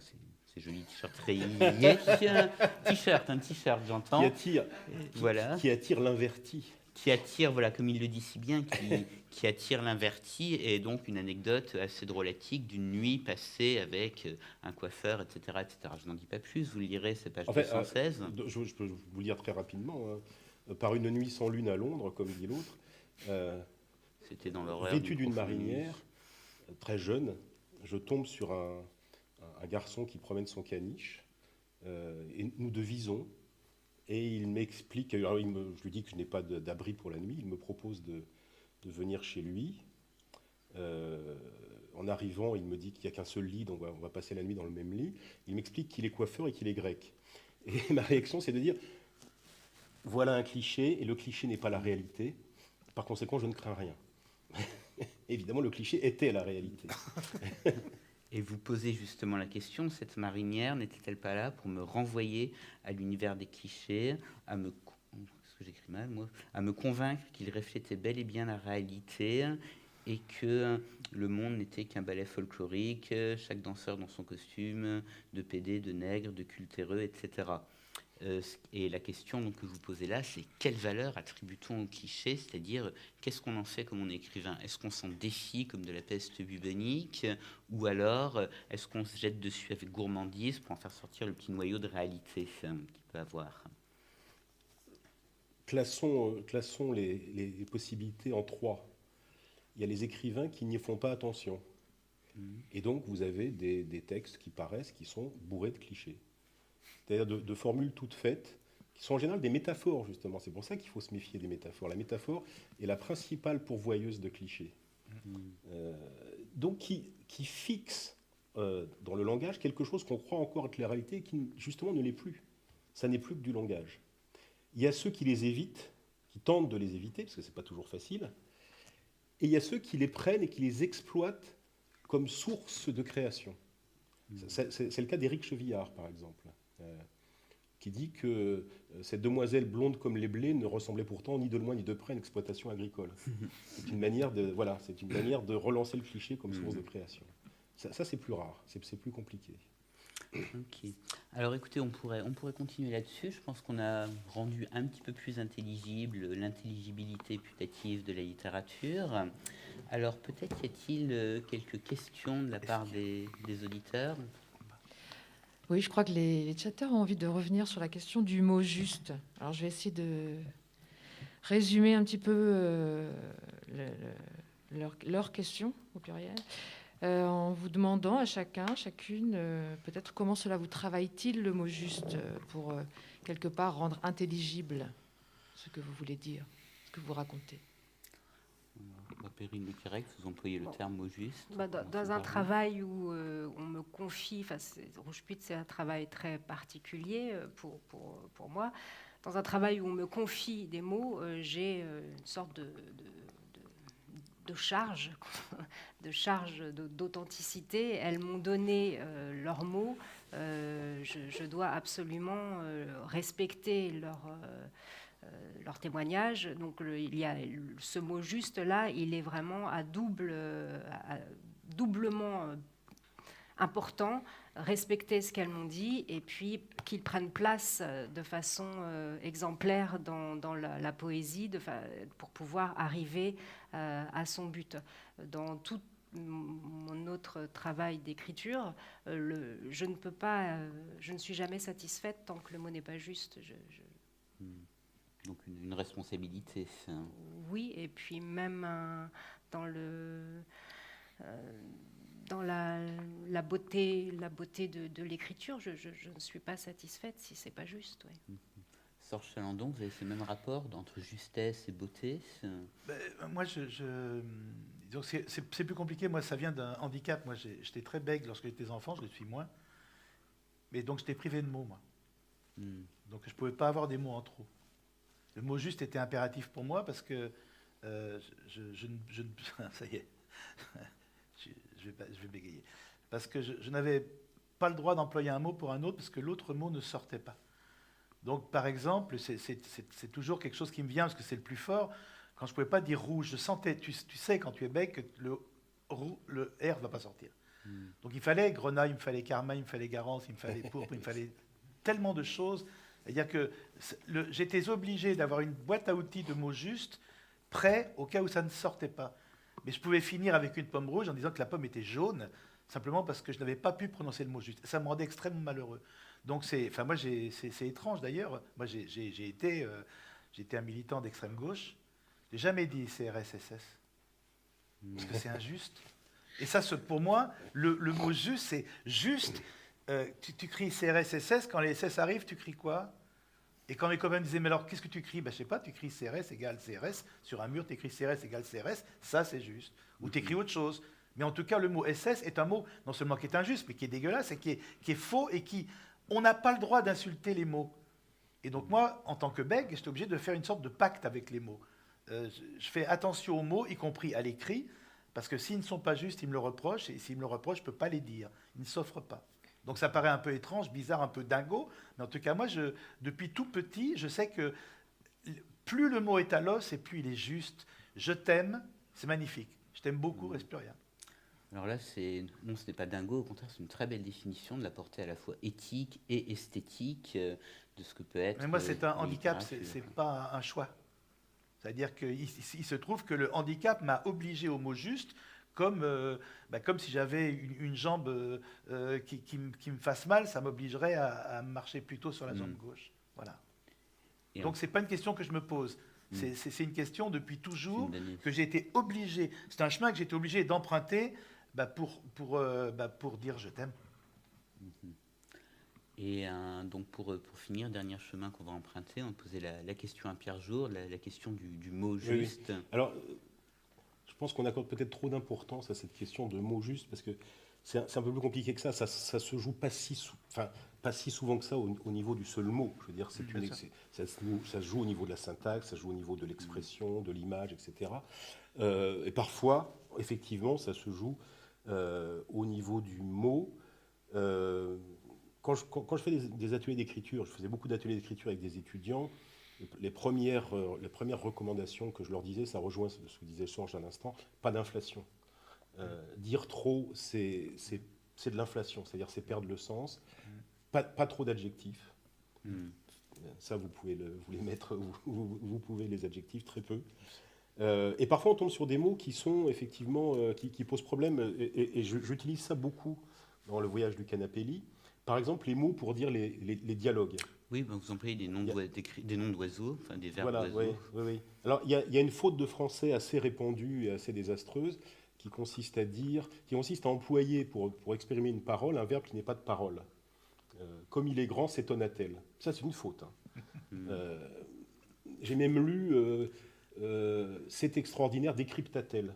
ces jolis t-shirts rayés, un t-shirt j'entends. Qui attire l'inverti. Qui attire, voilà, comme il le dit si bien, qui attire l'inverti, et donc une anecdote assez drôlatique d'une nuit passée avec un coiffeur, etc. etc. Je n'en dis pas plus, vous lirez ces pages 216. Je peux vous lire très rapidement. Par une nuit sans lune à Londres, comme dit l'autre, c'était dans l'horreur. Vêtu d'une marinière, très jeune, je tombe sur un garçon qui promène son caniche, et nous devisons. Et il m'explique, alors je lui dis que je n'ai pas d'abri pour la nuit, il me propose de venir chez lui. En arrivant, il me dit qu'il n'y a qu'un seul lit, donc on va passer la nuit dans le même lit. Il m'explique qu'il est coiffeur et qu'il est grec. Et ma réaction, c'est de dire, voilà un cliché, et le cliché n'est pas la réalité. Par conséquent, je ne crains rien. Évidemment, le cliché était la réalité. Et vous posez justement la question, cette marinière n'était-elle pas là pour me renvoyer à l'univers des clichés, à me convaincre qu'il reflétait bel et bien la réalité et que le monde n'était qu'un ballet folklorique, chaque danseur dans son costume, de pédé, de nègre, de cultéreux, etc. Et la question donc, que je vous posez là, c'est quelle valeur attribue-t-on au cliché, c'est-à-dire qu'est-ce qu'on en fait comme on est écrivain? Est-ce qu'on s'en défie comme de la peste bubonique, ou alors est-ce qu'on se jette dessus avec gourmandise pour en faire sortir le petit noyau de réalité qu'il peut avoir? Classons les possibilités en 3. Il y a les écrivains qui n'y font pas attention. Et donc, vous avez des textes qui sont bourrés de clichés. C'est-à-dire de formules toutes faites, qui sont en général des métaphores, justement. C'est pour ça qu'il faut se méfier des métaphores. La métaphore est la principale pourvoyeuse de clichés. Donc, qui fixe dans le langage quelque chose qu'on croit encore être la réalité et qui, justement, ne l'est plus. Ça n'est plus que du langage. Il y a ceux qui les évitent, qui tentent de les éviter, parce que ce n'est pas toujours facile, et il y a ceux qui les prennent et qui les exploitent comme source de création. C'est le cas d'Éric Chevillard, par exemple, qui dit que cette demoiselle blonde comme les blés ne ressemblait pourtant ni de loin ni de près à une exploitation agricole. C'est une manière de relancer le cliché comme source de création. Ça c'est plus rare, c'est plus compliqué. Ok. Alors écoutez, on pourrait continuer là-dessus. Je pense qu'on a rendu un petit peu plus intelligible l'intelligibilité putative de la littérature. Alors peut-être y a-t-il quelques questions de la part des auditeurs? Oui, je crois que les chatteurs ont envie de revenir sur la question du mot juste. Alors je vais essayer de résumer un petit peu leur question au pluriel. En vous demandant à chacune, peut-être comment cela vous travaille-t-il le mot juste pour quelque part rendre intelligible ce que vous voulez dire, ce que vous racontez. Perrine Leclerc, vous employez le terme mot juste. Dans un travail où on me confie, Rouge-Pute, c'est un travail très particulier pour moi. Dans un travail où on me confie des mots, j'ai une sorte de charge, d'authenticité. Elles m'ont donné leurs mots. Je dois absolument respecter leur témoignage. Donc il y a ce mot juste là, il est vraiment doublement important. Respecter ce qu'elles m'ont dit et puis qu'ils prennent place de façon exemplaire dans la poésie pour pouvoir arriver à son but. Dans tout mon autre travail d'écriture, je ne suis jamais satisfaite tant que le mot n'est pas juste. Donc une responsabilité. Oui, et puis même dans la beauté de l'écriture, je ne suis pas satisfaite si c'est pas juste. Oui. Serge Chalandon, vous avez ce même rapport entre justesse et beauté? Moi, donc c'est plus compliqué. Moi, ça vient d'un handicap. Moi, j'étais très bègue lorsque j'étais enfant, je le suis moins. Mais donc, j'étais privé de mots, moi. Donc, je ne pouvais pas avoir des mots en trop. Le mot juste était impératif pour moi parce que ça y est, je vais bégayer. Parce que je n'avais pas le droit d'employer un mot pour un autre parce que l'autre mot ne sortait pas. Donc, par exemple, c'est toujours quelque chose qui me vient parce que c'est le plus fort. Quand je ne pouvais pas dire rouge, je sentais, tu sais quand tu es bec, que le R ne va pas sortir. Donc, il fallait grenaille, il me fallait carmin, il me fallait garance, il me fallait pourpre, il me fallait tellement de choses. C'est-à-dire que j'étais obligé d'avoir une boîte à outils de mots justes, prêts au cas où ça ne sortait pas. Mais je pouvais finir avec une pomme rouge en disant que la pomme était jaune, simplement parce que je n'avais pas pu prononcer le mot juste. Ça me rendait extrêmement malheureux. Donc c'est étrange d'ailleurs. Moi, j'ai été un militant d'extrême gauche. J'ai jamais dit CRSSS, parce que c'est injuste. Et ça, pour moi, le mot juste, c'est juste. Tu cries CRSSS, quand les SS arrivent, tu cries quoi? Et quand mes copains disaient, mais alors, qu'est-ce que tu cries? Je ne sais pas, tu cries CRS égale CRS, sur un mur, tu écris CRS égale CRS, ça c'est juste. Ou tu écris autre chose. Mais en tout cas, le mot SS est un mot, non seulement qui est injuste, mais qui est dégueulasse, et qui est faux, et on n'a pas le droit d'insulter les mots. Et donc moi, en tant que bègue, j'étais obligé de faire une sorte de pacte avec les mots. Je fais attention aux mots, y compris à l'écrit, parce que s'ils ne sont pas justes, ils me le reprochent, et s'ils me le reprochent, je ne peux pas les dire. Ils ne s'offrent pas. Donc ça paraît un peu étrange, bizarre, un peu dingo, mais en tout cas, moi, depuis tout petit, je sais que plus le mot est à l'os et plus il est juste. Je t'aime, c'est magnifique. Je t'aime beaucoup, reste plus rien. Alors là, non, ce n'est pas dingo, au contraire, c'est une très belle définition de la portée à la fois éthique et esthétique de ce que peut être. Mais moi, c'est un la handicap, littérature. c'est pas un choix. C'est-à-dire qu'il se trouve que le handicap m'a obligé au mot juste, comme si j'avais une jambe qui me fasse mal, ça m'obligerait à marcher plutôt sur la jambe gauche. Voilà. Et Donc, ce n'est pas une question que je me pose. C'est une question depuis toujours c'est une donnée. que j'ai été obligé, c'est un chemin que j'ai été obligé d'emprunter pour dire je t'aime. Et donc pour finir, dernier chemin qu'on va emprunter, on posait la question à Pierre Jourde, la question du mot Oui, oui. juste. Alors, je pense qu'on accorde peut-être trop d'importance à cette question de mot juste, parce que c'est un peu plus compliqué que ça. Ça se joue pas si souvent que ça au niveau du seul mot. Je veux dire, Bien sûr. ça se joue au niveau de la syntaxe, ça se joue au niveau de l'expression, de l'image, etc. Et parfois, effectivement, ça se joue au niveau du mot. Quand je fais des ateliers d'écriture, je faisais beaucoup d'ateliers d'écriture avec des étudiants. Les premières recommandations que je leur disais, ça rejoint ce que disait Sorge à l'instant, pas d'inflation. Dire trop, c'est de l'inflation, c'est-à-dire c'est perdre le sens. Pas trop d'adjectifs. Ça, vous pouvez les mettre, vous pouvez les adjectifs, très peu. Et parfois, on tombe sur des mots qui sont effectivement, qui posent problème, et j'utilise ça beaucoup dans le voyage du canapé-lit. Par exemple, les mots pour dire les dialogues. Oui, ben vous employez des noms d'oiseaux, enfin des verbes Voilà, d'oiseaux. oui. Alors, il y a une faute de français assez répandue et assez désastreuse qui consiste à employer pour exprimer une parole un verbe qui n'est pas de parole. Comme il est grand, s'étonna-t-elle. Ça, c'est une faute. J'ai même lu c'est extraordinaire, décrypta-t-elle.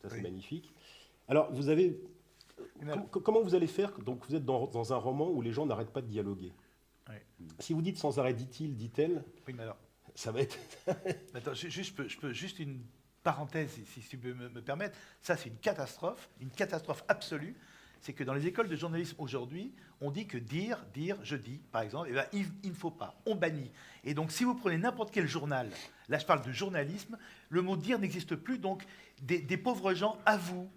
Ça, c'est magnifique. Alors, vous avez... Comment vous allez faire? Donc, vous êtes dans un roman où les gens n'arrêtent pas de dialoguer. Oui. Si vous dites sans arrêt dit-il, dit-elle, Oui, mais alors, ça va être... attends, je peux juste une parenthèse, si tu peux me permettre. Ça, c'est une catastrophe absolue. C'est que dans les écoles de journalisme aujourd'hui, on dit que dire, je dis, par exemple, eh ben, il ne faut pas, on bannit. Et donc, si vous prenez n'importe quel journal, là je parle de journalisme, le mot dire n'existe plus, donc des pauvres gens avouent.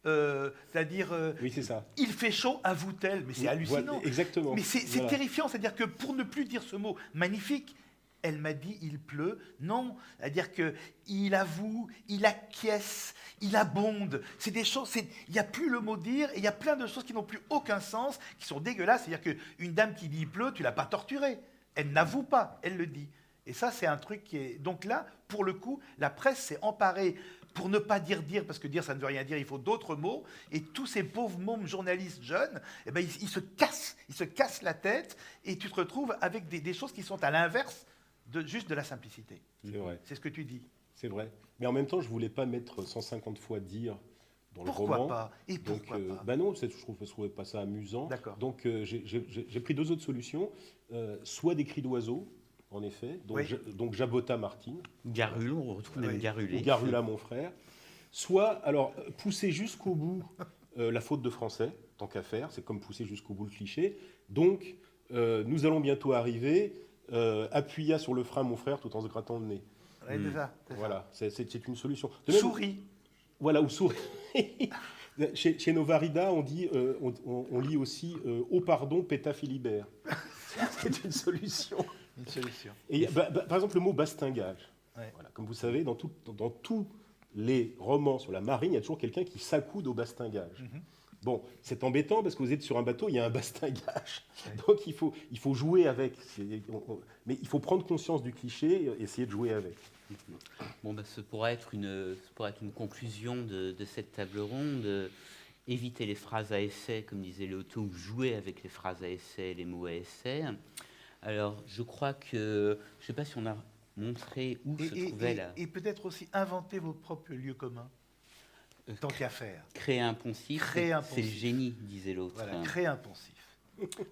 C'est-à-dire, Oui, c'est ça. il fait chaud, avoue-t-elle, mais c'est hallucinant. Voilà, exactement. Mais c'est Voilà. terrifiant, c'est-à-dire que pour ne plus dire ce mot magnifique, elle m'a dit il pleut. Non, c'est-à-dire qu'il avoue, il acquiesce, il abonde. C'est des choses, il n'y a plus le mot dire, et il y a plein de choses qui n'ont plus aucun sens, qui sont dégueulasses. C'est-à-dire qu'une dame qui dit il pleut, tu ne l'as pas torturée. Elle n'avoue pas, elle le dit. Et ça, c'est un truc qui est... Donc là, pour le coup, la presse s'est emparée pour ne pas dire, parce que dire, ça ne veut rien dire, il faut d'autres mots. Et tous ces pauvres mômes journalistes jeunes, eh ben, ils se cassent la tête, et tu te retrouves avec des choses qui sont à l'inverse juste de la simplicité. C'est vrai. C'est ce que tu dis. C'est vrai. Mais en même temps, je ne voulais pas mettre 150 fois dire dans le Pourquoi roman. pas? Et pourquoi pas? Ben non, je ne trouvais pas ça amusant. D'accord. Donc j'ai pris deux autres solutions. Soit des cris d'oiseaux, en effet. Donc, Oui. donc Jabota Martine. Garule, on retrouve même Oui. Garulé. Ou Garula, mon frère. Soit, alors, pousser jusqu'au bout la faute de français, tant qu'à faire. C'est comme pousser jusqu'au bout le cliché. Donc, nous allons bientôt arriver. Appuya sur le frein, mon frère, tout en se grattant le nez. Oui, c'est ça. Voilà, c'est une solution. Souris. Voilà, ou souris. Chez Novarida, on dit, on lit aussi au pardon, péta Philibert. C'est une solution. Une solution. Et par exemple, le mot bastingage. Ouais. Voilà, comme vous savez, dans tous les romans sur la marine, il y a toujours quelqu'un qui s'accoude au bastingage. Bon, c'est embêtant parce que vous êtes sur un bateau, il y a un bastingage. Ouais. Donc il faut jouer avec. Mais il faut prendre conscience du cliché et essayer de jouer avec. Bon, ben, ce pourrait être une conclusion de cette table ronde. Éviter les phrases à essai, comme disait Léoto, ou jouer avec les phrases à essai et les mots à essai. Alors, je crois que... Je ne sais pas si on a montré où se trouvait là. Et peut-être aussi inventer vos propres lieux communs, tant qu'à faire. Créer un poncif, Créer un c'est le poncif. génie, disait l'autre. Voilà, créer un poncif.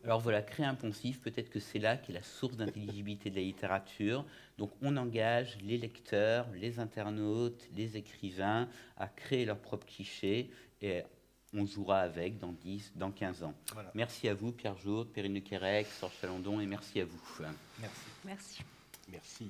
Alors voilà, créer un poncif, peut-être que c'est là qu'est la source d'intelligibilité de la littérature. Donc on engage les lecteurs, les internautes, les écrivains à créer leurs propres clichés et on jouera avec dans 10, dans 15 ans. Voilà. Merci à vous, Pierre Jourde, Perrine Lequerec, Sorge Chalandon, et merci à vous. Merci. Merci. Merci.